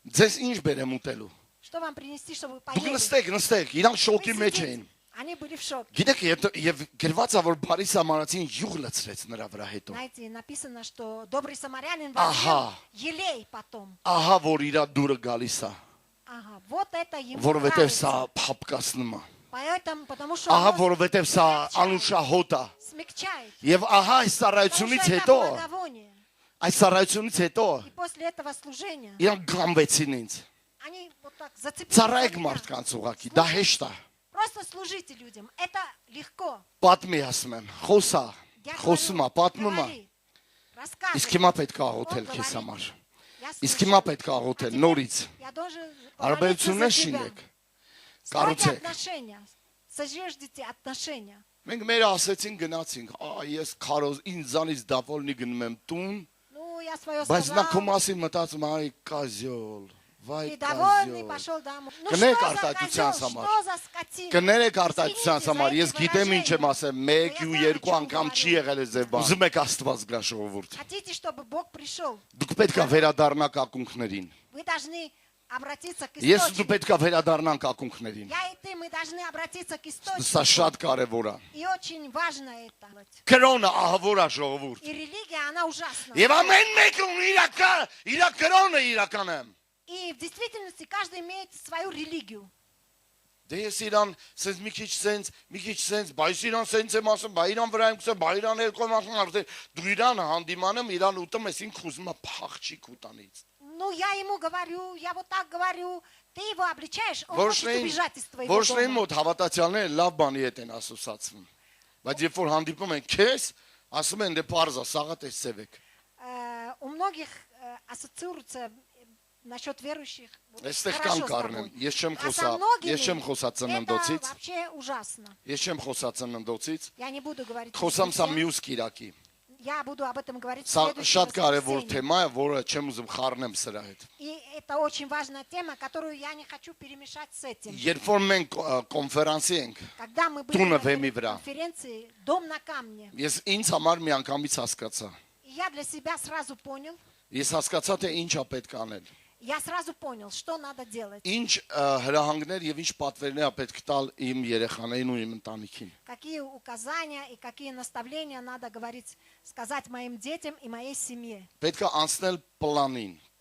ձեզ ինչ բերեմ ուտելու Что вам принести, чтобы вы դուք поели? նստեք իրանք Вы շոկի մեջ сидите. էին Они были в шоке. գիտեք եւ գրված է որ բարի սամարացին յուղ լցրեց նրա վրա հետո Знаете, написано, что добрый самарянин Ага. возьмет елей потом. ահա որ իրա դուրը գալիս է Ага, вот это ему որովհետեւ нравится. սա փապկացնում է Поэтому, потому что ահա оно որովհետեւ սա անուշահոտ է смягчает. եւ ահա այս Потому ծառայությունից что это հետո благовоние. այս ծառայությունից հետո И после этого служения իրանք գամվեցին ինձ они вот так зацепились. ծառայեք за меня. մարդկանց ուղակի դա հեշտ է Просто служите людям. Это легко. պատմի ասում եմ խոսա Я խոսում է говорю, պատմում է говори, рассказывай. իսկ հիմա պետք է աղոթել Он քեզ говорит. համար Я իսկ слушаю. հիմա պետք է А աղոթել теперь նորից Я должен Արաբելություններ помолиться за тебя. շինեք Стройте կառուցեք отношения. Сожждите отношения. մենք մեր ասեցին գնացինք ես քարոզ ինձանից դավոլնի գնում եմ տուն Ну, я свое բայց նա քո сказал. մասին մտածում այ կազյոլ վայ И довольный կազյոլ пошел домой. Ну Կներեք что за արտահայտության козел, համար։ что за скотина? կներեք արտահայտության Извините за համար ես эти գիտեմ ինչ եմ выражения. ասել 1 Я ու знаю, 2 о чем անգամ չի говорю. եղել այս ձև բան ուզում եք Աստված գա ժողովուրդ Хотите, чтобы Бог пришел? դուք պետք է վերադառնաք ակունքներին Вы должны обратиться к ես ու դու источнику. պետք է վերադառնանք ակունքներին Я и ты, мы должны обратиться к սա источнику. շատ կարևոր է И очень важно это. կրոնը ահավոր է ժողովուրդ И религия, она ужасна. Եվ ամեն մեկը ունի իր կրոնը իրականում И в действительности каждый имеет свою религию. Դե ես իրան սենց մի քիչ սենց, բայց իրան սենց եմ ասում, բա իրան վրա եմ կսեմ, բա իրան երկու եմ ասում, արդեն դու իրան հանդիման եմ, իրան ուտում ես, ինք ուզում է փախչի քուտանից։ Ну, я ему говорю, я вот так говорю, ты его обличаешь, он хочет Որոշներին убежать из твоего որոշներին дома. մոտ հավատացյալները լավ բանի հետ են ասոցացվում։ Բայց երբ որ հանդիպում են քեզ, ասում են դե parza, սաղա տեսցևեք։ У многих ассоциируется насчет верующих. Вот Այստեղ хорошо կան с կառնեմ, тобой. ես չեմ А со խոսա, многими ես չեմ խոսա это ծննդոցից, вообще ужасно. ես չեմ խոսա ծննդոցից, Я не буду говорить. խոսամ սա везде. մյուս կիրակի։ Я буду об этом говорить в Սա следующее շատ կարևոր воскресенье. թեմա է, որը չեմ ուզում խառնեմ սրա հետ։ И это очень важная тема, которую я не хочу перемешать с этим. Երբ որ մենք կոնֆերանսի ենք, Когда мы были Туна на վեմի վրա։ конференции «Дом на камне», ես ինձ համար միանգամից հասկացա։ и я для себя сразу понял, Ես հասկացա թե ինչ է պետք անել։ я сразу понял, что надо делать. Ինչ հրահանգներ եւ ինչ պատվերներ է պետք տալ իմ երեխաներին ու իմ ընտանիքին։ Какие указания и какие наставления надо говорить, сказать моим детям и моей семье. Պետք է անցնել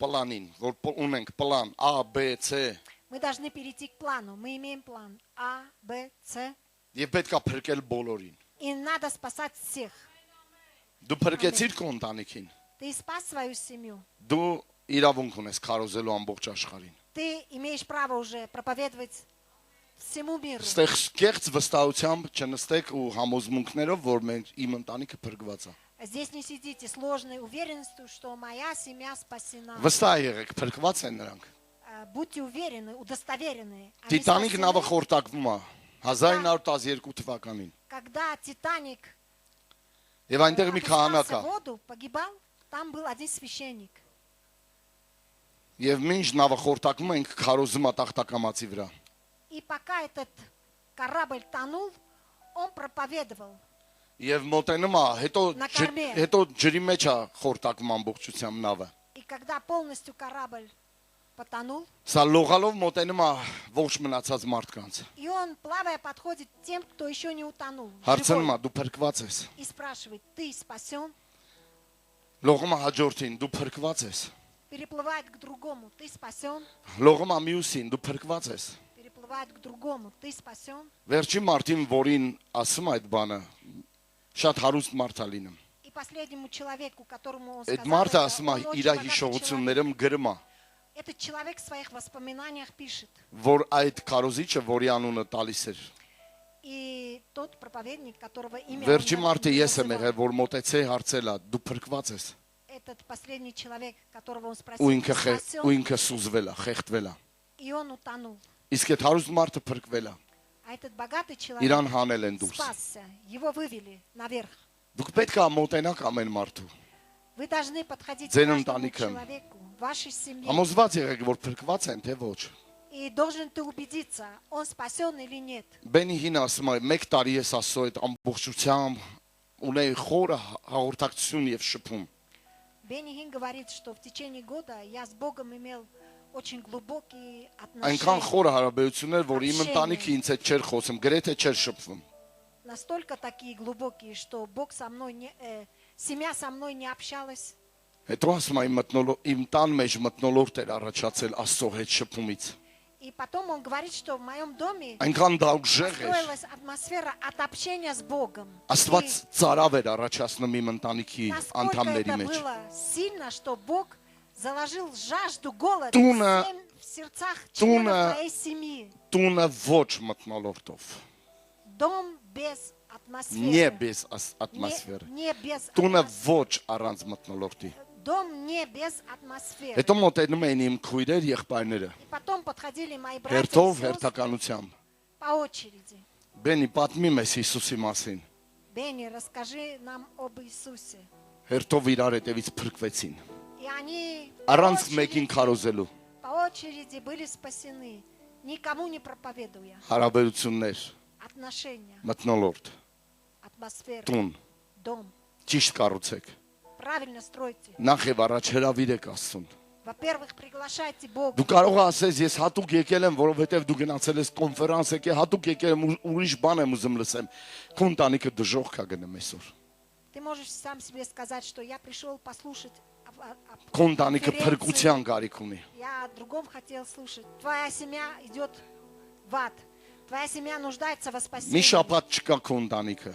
պլանին, որ ունենք պլան A, B, C Мы должны перейти к плану. Мы имеем план А, Б, С. եւ պետք է փրկել բոլորին։ И надо спасать всех. Դու փրկեցիր քո ընտանիքին։ Ты спас свою семью. Դու իրավունք ունես քարոզելու ամբողջ աշխարհին։ Ты имеешь право уже проповедовать всему миру. Ստեղ կեղծ վստահությամբ չնստեք ու համոզմունքներով, որ մենք իմ ընտանիքը փրկված է։ Здесь не сидите сложной уверенностью, что моя семья спасена. Վստահ եղեք, փրկված են նրանք։ Будьте уверены, удостоверены. Они Տիտանիկ спасены. նավը խորտակվում է 1912 թվականին։ Когда Титаник Եվ այնտեղ մի քահանա опускался կա։ в воду, погибал, там был один священник. Եվ մինչ նավը խորտակվում ենք քարոզում է տախտակամածի վրա։ И пока этот корабль тонул, он проповедовал. Եվ մոտենում է, հետո ջրի մեջ է խորտակվում ամբողջությամբ նավը։ И когда полностью корабль потонул, Սա լողալով մոտենում է ողջ մնացած մարդկանց։ и он, плавая, подходит к тем, кто еще не утонул. Հարցնում живой, է, դու փրկված ես։ И спрашивает, ты спасен? Լողում է հաջորդին, դու փրկված ես։ Переплывает к другому, ты спасен? Լողում է մյուսին, դու փրկված ես։ Переплывает к другому, ты спасен? Վերջին մարդին, որին ասում այդ բանը, շատ հարուստ մարդ է լինում։ И последнему человеку, которому он Այդ сказал, մարդը это, ասում է он очень իր богатый человек. հիշողություններում գրում է, Этот человек в своих воспоминаниях пишет. որ այդ քարոզիչը, որի անունը տալիս էր։ И тот проповедник, которого имя он Վերջին մարդը ես եմ называл, եղել, որ մոտեցե հարցել է, դու փրկված ես։ этот последний человек, которого он Ու спросил, ինքը «Ты спасен?» ու ինքը սուզվել է, խեղդվել է։ И он утонул. Իսկ այդ հարուստ մարդը փրկվել է։ А этот богатый человек Իրան հանել են դուրս։ спасся. Его вывели наверх. Դուք պետք է մոտենաք ամեն մարդու։ Вы должны подходить к Ձեր каждому ընտանիքը։ человеку, вашей семье. Համոզված եղեք, որ փրկված են, թե ոչ։ И должен ты убедиться, он спасен или нет. Բենի հին ասում է, 1 տարի ես Աստծո այդ ամբողջությամբ ունեի խորը հաղորդակցություն եւ շփում։ Бенни Хин говорит, что в течение года я с Богом имел очень глубокие Այնքան отношения. խորը հարաբերություններ, որ իմ ընտանիքը ինձ հետ չէր խոսում, գրեթե չէր շփվում։ Настолько такие глубокие, что Бог со мной семья со мной не общалась. Հետո ասում է, իմ տան մեջ մտնոլորտ էր առաջացել Աստծո հետ շփումից։ И потом он говорит, что в моем доме Այնքան դալգժեղ էր։ строилась атмосфера от общения с Богом. Աստված И ծարավ էր առաջացնում իմ ընտանիքի насколько անդամների это մեջ։ было сильно, что Бог заложил жажду, голод Туна- в сердцах туна- членов твоей семьи. Տունը ոչ մտնոլորտով, Дом без не атмосферы. без атмосферы։ Не без Տունը атмосферы. ոչ առանց մտնոլորտի։ Дом не без атмосферы. Հետո մոտենում էին իմ քույրեր, եղբայրները, И потом подходили мои братья հերթով, и сестры հերթականությամբ։ по очереди. Բենի պատմի մեզ Հիսուսի մասին։ Бенни, расскажи нам об Иисусе. Հերթով իրար հետևից փրկվեցին։ И они Առանց մեկին քարոզելու по очереди были спасены, никому не проповедуя. հարաբերություններ, Отношения, մտնոլորտ, атмосфера, տուն, дом. ճիշտ կառուցեք։ Правильно стройте. Նախ եւ առաջ հրավիրեք Աստծուն։ Во-первых, приглашайте Бога. Դու կարող ես ասես, ես հատուկ եկել եմ, որովհետեւ դու գնացել ես կոնֆերանս եկել, հատուկ եկել եմ ուրիշ բան եմ ուզում լսեմ։ Քո ընտանիքը դժոխք է գնում այսօր։ Ты можешь сам себе сказать, что я пришел послушать о Քո ընտանիքը конференции. փրկության կարիք ունի։ Я о другом хотел слушать. Твоя семья идет в ад. Твоя семья нуждается во Մի спасении. շաբաթ չկա քո ընտանիքը,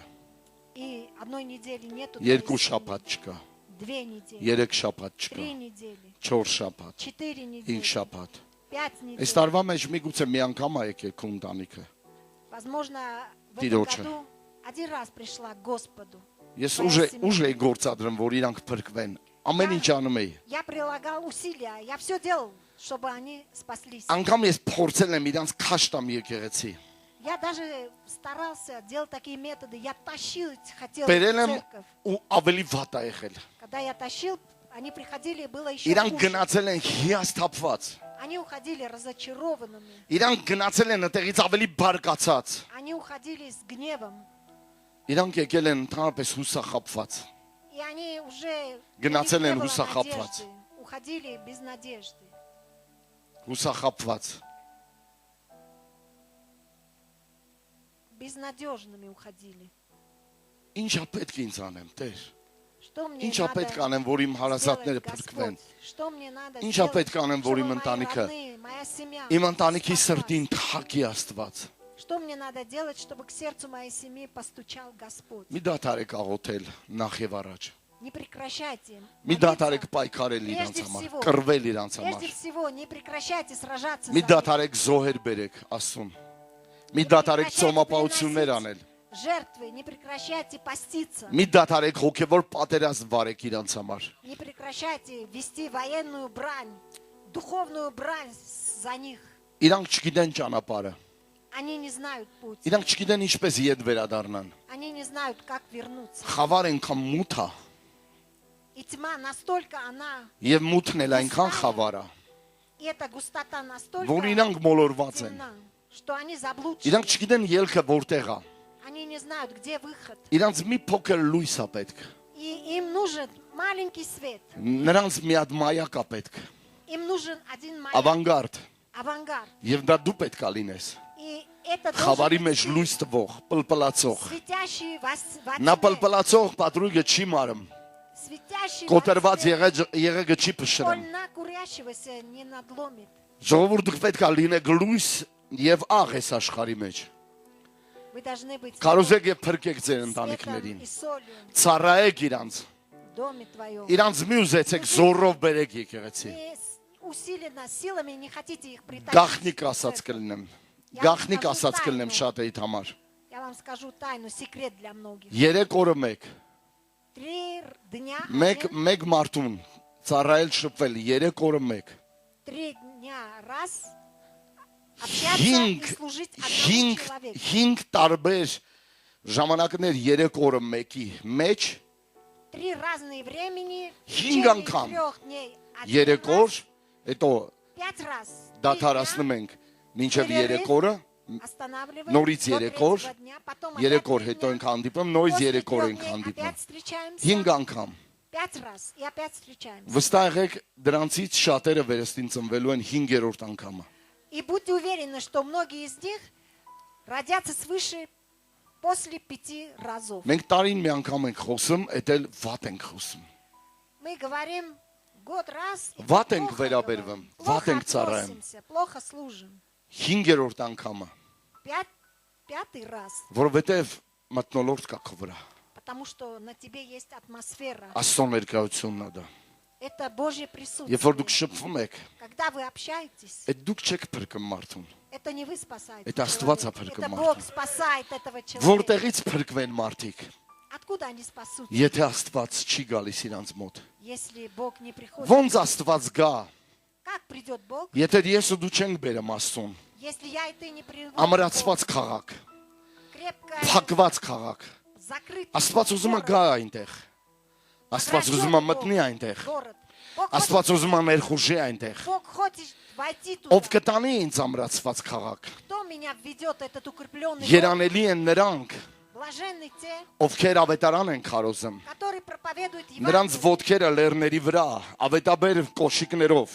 И одной недели нету. твоей երկու семьи. շաբաթ չկա, 2 недели. 3 շաբաթ չկա, 3 недели. 4 շաբաթ, 4 5 недели. շաբաթ։ 5 Այս недель. տարվա մեջ միգուցե մի անգամ է եկել քո ընտանիքը։ Возможно, в этом Տիրոջը։ году один раз пришла к Господу. Ես Твоя семья. ուժ էի գործադրում, որ իրանք փրկվեն։ Ամեն ինչ անում էի։ Я прилагал усилия, я все делал, чтобы они спаслись. Անգամ ես փորձել եմ իրանք քաշ տամ եկեղեցի։ Я даже старался делать такие методы. Я тащил, хотел Բերել в եմ церковь. ու ավելի վատ է եղել։ Когда я тащил, они приходили, и было еще Իրանք хуже. գնացել են հիասթափված։ Они уходили разочарованными. Իրանք գնացել են այդտեղից ավելի բարկացած։ Они уходили с гневом. Իրանք եկել են ընդհանրապես հուսախապված։ И они уже Գնացել у них են не было հուսախաբված։ надежды. Уходили без надежды. Հուսախապված։ Безнадежными уходили. Ինչա պետք է ինձ անեմ, Տեր։ Что мне Ինչա надо պետք է անեմ, որ իմ հարազատները сделать, փրկվեն։ Господь? Что мне надо Ինչա сделать, պետք է անեմ, որ чтобы իմ мои ընտանիքը, родные, моя семья իմ ընտանիքի спаслась? սրտին թակի Աստված։ Что мне надо делать, чтобы к сердцу моей семьи постучал Господь? Մի դադարեք աղոթել նախ եւ առաջ։ Не прекращайте Մի молиться. դատարեք պայքարել իրանց համար, կռվել իրանց համար։ Прежде всего, не прекращайте сражаться Մի за них. դատարեք զոհեր բերեք Աստծուն։ Մի դատարեք ծոմապահություններ անել։ Жертвы, не прекращайте поститься. Մի դատարեք հոգևոր պատերազմ վարեք իրանց համար։ Не прекращайте вести военную брань, духовную брань за них. Իրանք չգիտեն ճանապարհը։ Они не знают путь. Իրանք չգիտեն ինչպես ետ վերադառնան։ Они не знают, как вернуться. Խավար այնքան մութ է, И тьма настолько она, եւ մութն էլ այնքան խավար է, и эта густота настолько որ իրանք մոլորված են։ темна, что они заблудшие. Իրանք չգիտեն ելքը որտեղ է։ Они не знают, где выход. Իրանք մի փոքր լույս է պետք։ И им нужен маленький свет. Նրանց մի հատ մայակ է պետք, Им нужен один маяк, ավանգարդ, авангард. եւ դա դու պետք է լինես։ И это Խավարի должен մեջ быть լույս տվող, պլպլացող։ светящий во Նա тьме. պլպլացող պատրույգը չի մարում, Светящий во կոտրված тьме. եղեգը չի փշրում։ Больна курящегося не надломит. Ժողովուրդ պետք է լինեք լույս եւ աղ այս աշխարհի մեջ։ Вы должны быть Կարոզեք եւ փրկեք ձեր светом ընտանիքներին։ и солью Ծառայեք իրանց։ в доме твоем. Իրանց մի ուզեցեք զորով բերեք եկեղեցի։ И усиленно силами не хотите их притащить. Գախնիկ в ասած церковь. կլինեմ։ Գախնիկ ասած կլինեմ շատ էիդ համար։ Я вам скажу тайну, секрет для многих. 3 օրը մեկ, 3 дня, մեկ մարդուն ծառայել շփվել 3 օրը մեկ։ 3 дня раз общаться и служить одному человеку. 5 տարբեր ժամանակներ 3 օրը мեկի մեջ 3 разные времени, в Հինգ течение անգամ 3 дней. 3 օր, հետո 5 раз. դադարացնում ենք մինչև 3 օրը, Останавливаем. նորից до 3 օր, 3-го дня, потом 3 опять օր 3 հետո дня. ենք հանդիպում, նորից После 3 օր 3 ենք дней հանդիպում։ опять встречаемся. 5 անգամ։ 5 раз и опять встречаемся. Վստահ եք դրանցից շատերը վերստին ծնվելու են 5-րդ անգամը։ И будьте уверены, что многие из них родятся свыше после 5 разов. Մենք տարին մի անգամ ենք խոսում, էդ էլ վատ ենք խոսում։ Мы говорим год раз, и Վատ ենք плохо վերաբերվում, говорим, վատ плохо ենք ծառայում։ относимся, плохо служим. 5-րդ անգամը, 5-й раз, որովհետև մտնոլորտ կա քո վրա։ потому что на тебе есть атмосфера. Աստծո ներկայությունն է դա։ Это Божье Երբ որ дուք присутствие. շփվում եք, Когда вы общаетесь, այդ դուք չեք փրկում մարդուն։ это не вы спасаете Это Աստված человека, է это փրկում Бог մարդուն։ спасает этого человека. Որտեղից փրկվեն մարդիկ, Откуда они спасут, եթե Աստված չի գալիս իրանց մոտ։ если Бог не приходит? Ոնց Աստված гա, Как придет Бог, եթե ես ու դու չենք բերում Աստծուն։ если я и ты не приводим Ամրացված քաղաք, крепкое, փակված քաղաք։ закрытый Աստված ուզում է город, գա այնտեղ։ Աստված ուզում է մտնի այնտեղ։ город. Бог Աստված ուզում է ներխուժի այնտեղ։ Бог хочет войти туда. Ով կտանի ինձ ամրացված քաղաք։ Кто меня введет, этот укрепленный город? Երանելի են նրանք, Блаженны те, ովքեր ավետարան են քարոզում։ которые проповедуют Նրանց Евангелие ոտքերը լեռների վրա, ավետաբեր կոշիկներով,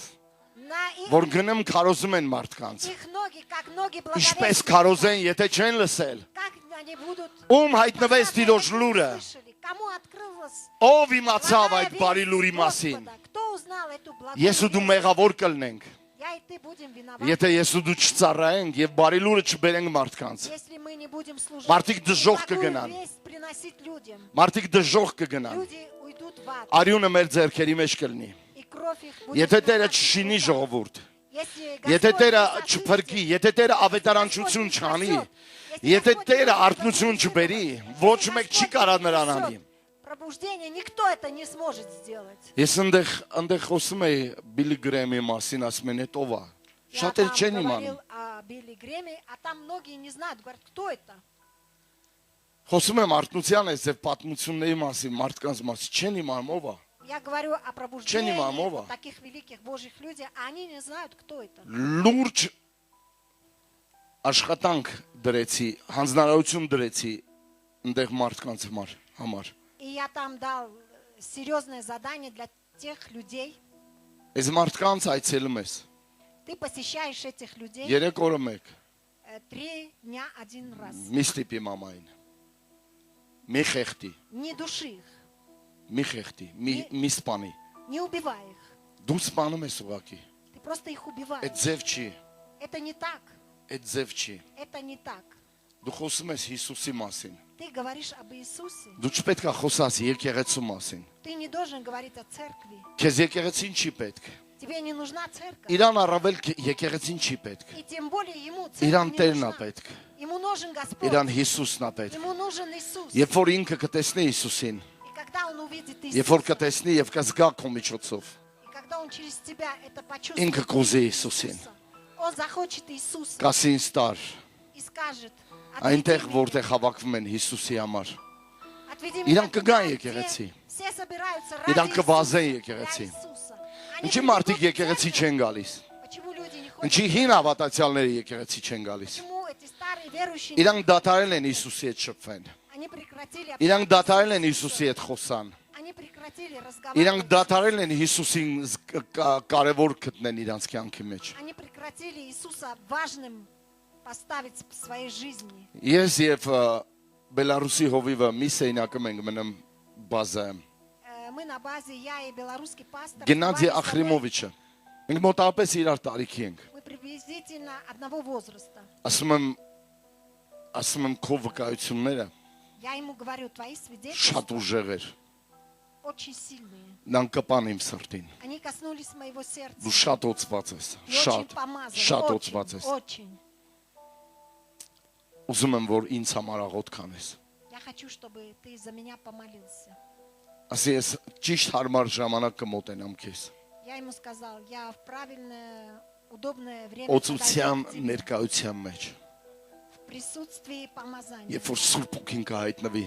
на их, որ գնում քարոզում են մարդկանց։ их ноги, как ноги Ինչպես благовестника. քարոզեն, եթե չեն լսել։ Как они будут Ում հայտնվեց показывать, Տիրոջ если не լուրը։ слышали? Кому открылась Ով իմացավ благая այդ բարի весть լուրի մասին։ Господа? Кто узнал эту благую Ես ու դու весть? մեղավոր կլնենք, Я и ты будем виноваты, եթե ես ու դու չծառայենք եւ բարի լուրը չբերենք մարդկանց։ если мы не будем служить Մարդիկ и դժոխք благую կգնան։ весть приносить людям. Մարդիկ դժոխք կգնան։ Люди уйдут в ад, Արյունը մեր ձեռքերի մեջ կլինի։ и кровь их будет Եթե Տերը в наших չշինի руках. ժողովուրդ, Если եթե Господь Տերը не осветит, չփրկի, եթե Տերը ավետարանչություն չանի, եթե Տերը արտնություն չբերի, ոչ մեկ չի կարա նրան անի։ Пробуждение никто это не сможет сделать. Ես այնտեղ խոսում էի Բիլի Գրեմի մասին, ասում են, «Էդ ով է»։ Я Շատեր там չեն իմանում։ говорил о Билли Грэме, а там многие не знают, говорят, кто это? Խոսում եմ արտնության այս ձև պատմությունների մասին, մարդկանց մասին, չեն իմանում ով է։ Я говорю о пробуждении мама. вот таких великих Божьих людей, а они не знают, кто это. Լուրջ աշխատանք դրեցի, հանձնարարություն դրեցի այնտեղ մարդկանց համար։ И я там дал серьезное задание для тех людей. Այս մարդկանց այցելում ես։ Ты посещаешь этих людей 3 օրը մեկ 3 дня один раз. մի ստիպի մամային։ Մի խեղտի, Не души их, մի խեղտի, մի սպանի։ не убивай их. Դու սպանում ես ուղակի։ Ты просто их убиваешь. Այդ ձև չի, Это не так. այդ ձև չի։ Это не так. Դու խոսում ես Հիսուսի մասին։ Ты говоришь об Иисусе. Դու չպետք է խոսաս եկեղեցու մասին։ Ты не должен говорить о церкви. Քեզ եկեղեցին չի պետք։ Тебе не нужна церковь. Իրան առավել եկեղեցին չի պետք։ И тем более ему Իրան церковь не Տերն է нужна. պետք։ Ему нужен Господь. Իրան Հիսուսն է պետք։ Ему нужен Иисус. Երբ որ ինքը կտեսնի Հիսուսին, И когда он увидит երբ որ Иисуса, կտեսնի եւ կզգա քո միջոցով, и когда он через тебя это ինքը почувствует, կուզի Հիսուսին։ он захочет Иисуса Կասի ինձ տար, и скажет, այնտեղ меня, որտեղ հավաքվում են Հիսուսի համար։ отведи Իրան меня կգան туда, եկեղեցի։ где все собираются Իրան ради կվազեն Иисуса, եկեղեցի։ для Иисуса. Они Ինչի придут մարդիկ в եկեղեցի церковь. չեն գալիս։ Почему люди не ходят? Ինչի հին հավատացյալները եկեղեցի չեն գալիս։ Почему эти старые верующие Իրանք դատարել են Հիսուսի հետ շփվեն։ они прекратили Իրանք общаться դատարել с են Иисусом? Հիսուսի հետ խոսան։ Они прекратили Իրանք разговаривать. դատարել են Հիսուսին կարևոր գտնեն իրանց կյանքի մեջ։ Они прекратили Иисуса важным поставить в своей жизни. Ես եւ Բելարուսի հովիվը մի սեյնակում ենք մնում բազայում։ Мы на базе, я и белорусский пастор, Գենադի бывали с тобой. Ախրիմովիչը։ Մենք մոտավորապես իրար տարիքի ենք։ Мы приблизительно одного возраста. Ասում եմ քո վկայությունները Я ему говорю, твои շատ свидетельства ուժեղ էր։ очень сильные. Նրան կպան իմ սրտին։ Они коснулись моего сердца. Դու շատ օծված ես։ И очень Շատ, помазаны. շատ Очень, օծված ես։ очень. Ուզում եմ որ ինձ համար աղոտ կանես։ Я хочу, чтобы ты за меня помолился. Ասի ես ճիշտ հարմար ժամանակ կմոտենամ քեզ։ Я ему сказал, я в правильное, удобное время Օծության подойду к тебе, ներկայության մեջ։ в присутствии помазания. Երբ որ Սուրբ Օքին կհայտնվի,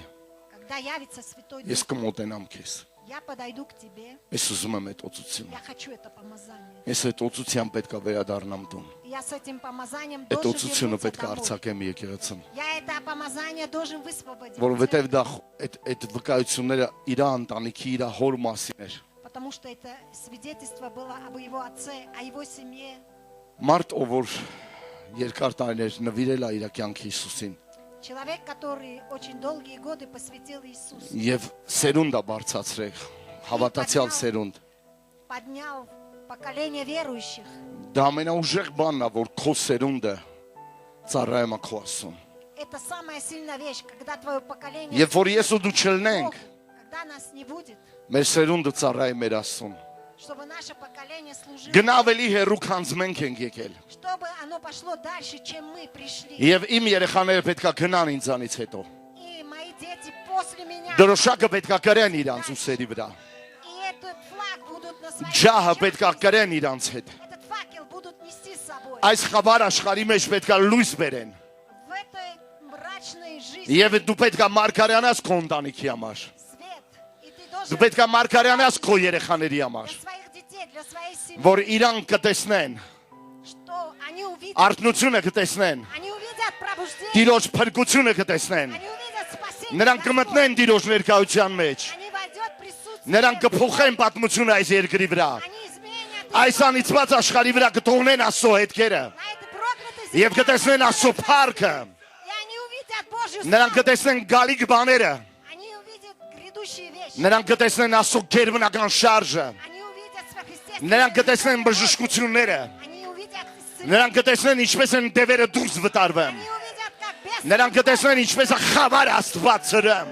Когда явится Святой ես Дух, կմոտենամ քեզ։ я подойду к тебе. Ես ուզում եմ այդ օծությունը։ Я хочу это помазание. Ես այդ օծության պետք է վերադառնամ տուն։ И я с этим помазанием Այդ должен օծությունը вернуться պետք է домой. արձակեմ եկեղեցին։ Я это помазание должен высвободить. Որովհետև դա այդ վկայությունները իր ընտանիքի, իր հոր մասին էր։ Потому что это свидетельство было об его отце, о его семье. Մարդ ով որ երկար տարիներ նվիրել է իր կյանքի Հիսուսին Человек, который очень долгие годы посвятил Иисусу, եւ սերունդ է բարձացրել, հավատացյալ սերունդ։ поднял поколение верующих. Դա ամենաուժեղ բանն է, որ քո սերունդը ծառայում է քո Աստծուն։ Это самая сильная вещь, когда твое поколение... Երբ որ ես ու դու չլնենք, Богу, когда нас не будет, մեր սերունդը ծառայի մեր Աստծուն։ чтобы наше поколение служило, Գնա ավելի հեռու քան մենք ենք եկել։ чтобы оно пошло дальше, чем мы пришли. Եվ իմ երեխաները պետք է գնան ինձանից հետո։ И мои дети после меня, Դրոշակը պետք է կրեն իրանց ուսերի վրա։ и этот флаг будут на своих Ջահը плечах, պետք է կրեն իրանց հետ։ этот факел будут нести с собой. Այս խավար աշխարհի մեջ պետք է լույս բերեն։ В этой мрачной жизни Եվ դու պետք է մարգարյանաս քո ընտանիքի համար։ свет. И ты Դու должен պետք է մարգարյանաս քո երեխաների համար, для своих детей, для своей семьи, որ իրան կտեսնեն, что они увидят, արթնությունը կտեսնեն, они увидят пробуждение, Տիրոջ փրկությունը կտեսնեն։ они увидят спасение. Նրանք Господь. կմտնեն Տիրոջ ներկայության մեջ։ Они войдет присутствие. Նրանք կփոխեն պատմությունը այս երկրի վրա։ Они изменят Այս անիծված աշխարհի վրա կթողնեն Աստծո հետքերը на этой проклятой եւ земле. կտեսնեն Աստծո փառքը։ И они увидят Божью Նրանք славу. կտեսնեն գալիք բաները։ Они увидят грядущие вещи. Նրանք կտեսնեն Աստծո գերբնական շարժը։ Они увидят сверхъестественное. Նրանք կտեսնեն բժշկությունները։ Они увидят исцеление. Նրանք կտեսնեն ինչպես են դևերը դուրս վտարվում։ Они увидят, как бес. Նրանք կտեսնեն ինչպես է խավար Աստված սրում։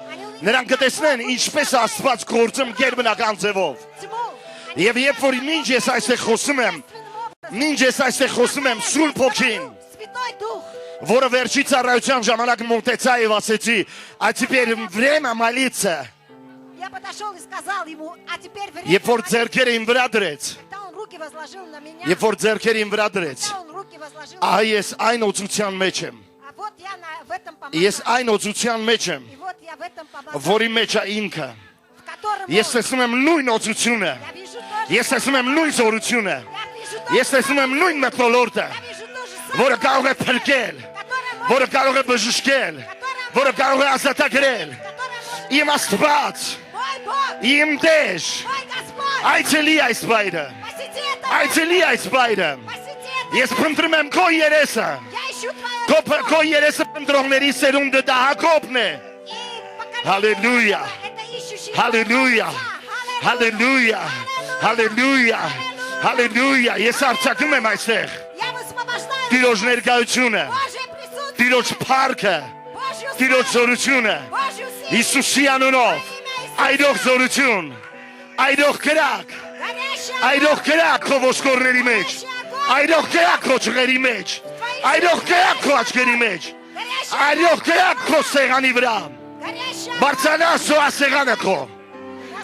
Они увидят, Նրանք как կտեսնեն Бог ինչպես уничтожает Աստված գործում գերբնական ձևով։ тьму. Они Եվ երբ որ ինչ ես այստեղ խոսում եմ, естественным образом. ինչ ես այստեղ խոսում եմ Սուրբ Օքին, Святой Дух. որը վերջի ծառայության ժամանակ մոտեցա եւ ասեցի, «А теперь время молиться»։ Я подошел и сказал ему, а теперь время. Երբ որ молиться. ձեռքերը իմ վրա դրեց, Когда он руки возложил на меня. երբ որ ձեռքերը իմ վրա դրեց, Когда он руки возложил. ահա ես այն օծության մեջ եմ։ А вот я в этом Ես помазании. այն օծության մեջ եմ, И вот я в этом помазании, որի մեջ է ինքը։ в котором Ես он. տեսնում եմ նույն օծությունը։ Я вижу то же Ես տեսնում եմ նույն զորությունը։ Я вижу то Ես же տեսնում եմ նույն մթնոլորտը, Я вижу то же որը самое, կարող է փրկել, которое может, որը կարող է բժշկել, որը կարող է ազատագրել։ которое может. Իմ Աստված, Мой Бог, իմ Տեր, мой Господь, այցելի այս բայրը, посети это. այցելի այս բայրը։ Посети это. Ես փնտրում եմ քո երեսը։ Я ищу твое Քո երեսը փնտրողների սերունդը դա Հակոբն է։ И поколение Հալելույա։ это ищущие Հալելույա։ Հալելույա։ Հալելույա։ Հալելույա։ Ես արձակում եմ այստեղ Я высвобождаю Տիրոջ ներկայությունը, Божье присутствие. Տիրոջ փառքը, Божью Տիրոջ славу, զորությունը, Божью силу, Հիսուսի անունով, այդող զորություն, այդող կրակ, горящий այդող կրակ քո ոսկորների մեջ, այդող կրակ քո ճղերի մեջ, այդող կրակ քո աչքերի մեջ, այդող կրակ քո սեղանի վրա, горящий բարձրանա սոասեղանը քո,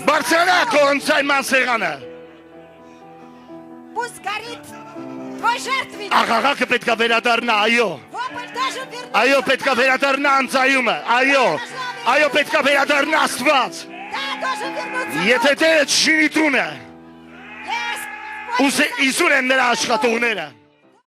բարձրանա քո ընծայման սեղանը, пусть горит твой жертвенник. աղաղակը պետքա վերադառնա, այո, Вопль даже вернется. այո պետքա վերադառնա անծայումը, այո պետքա վերադառնա Աստված, Да, должен вернуться. եթե Տերը չշինի տունը, Есть. ու իզուր են նրա աշխատողները,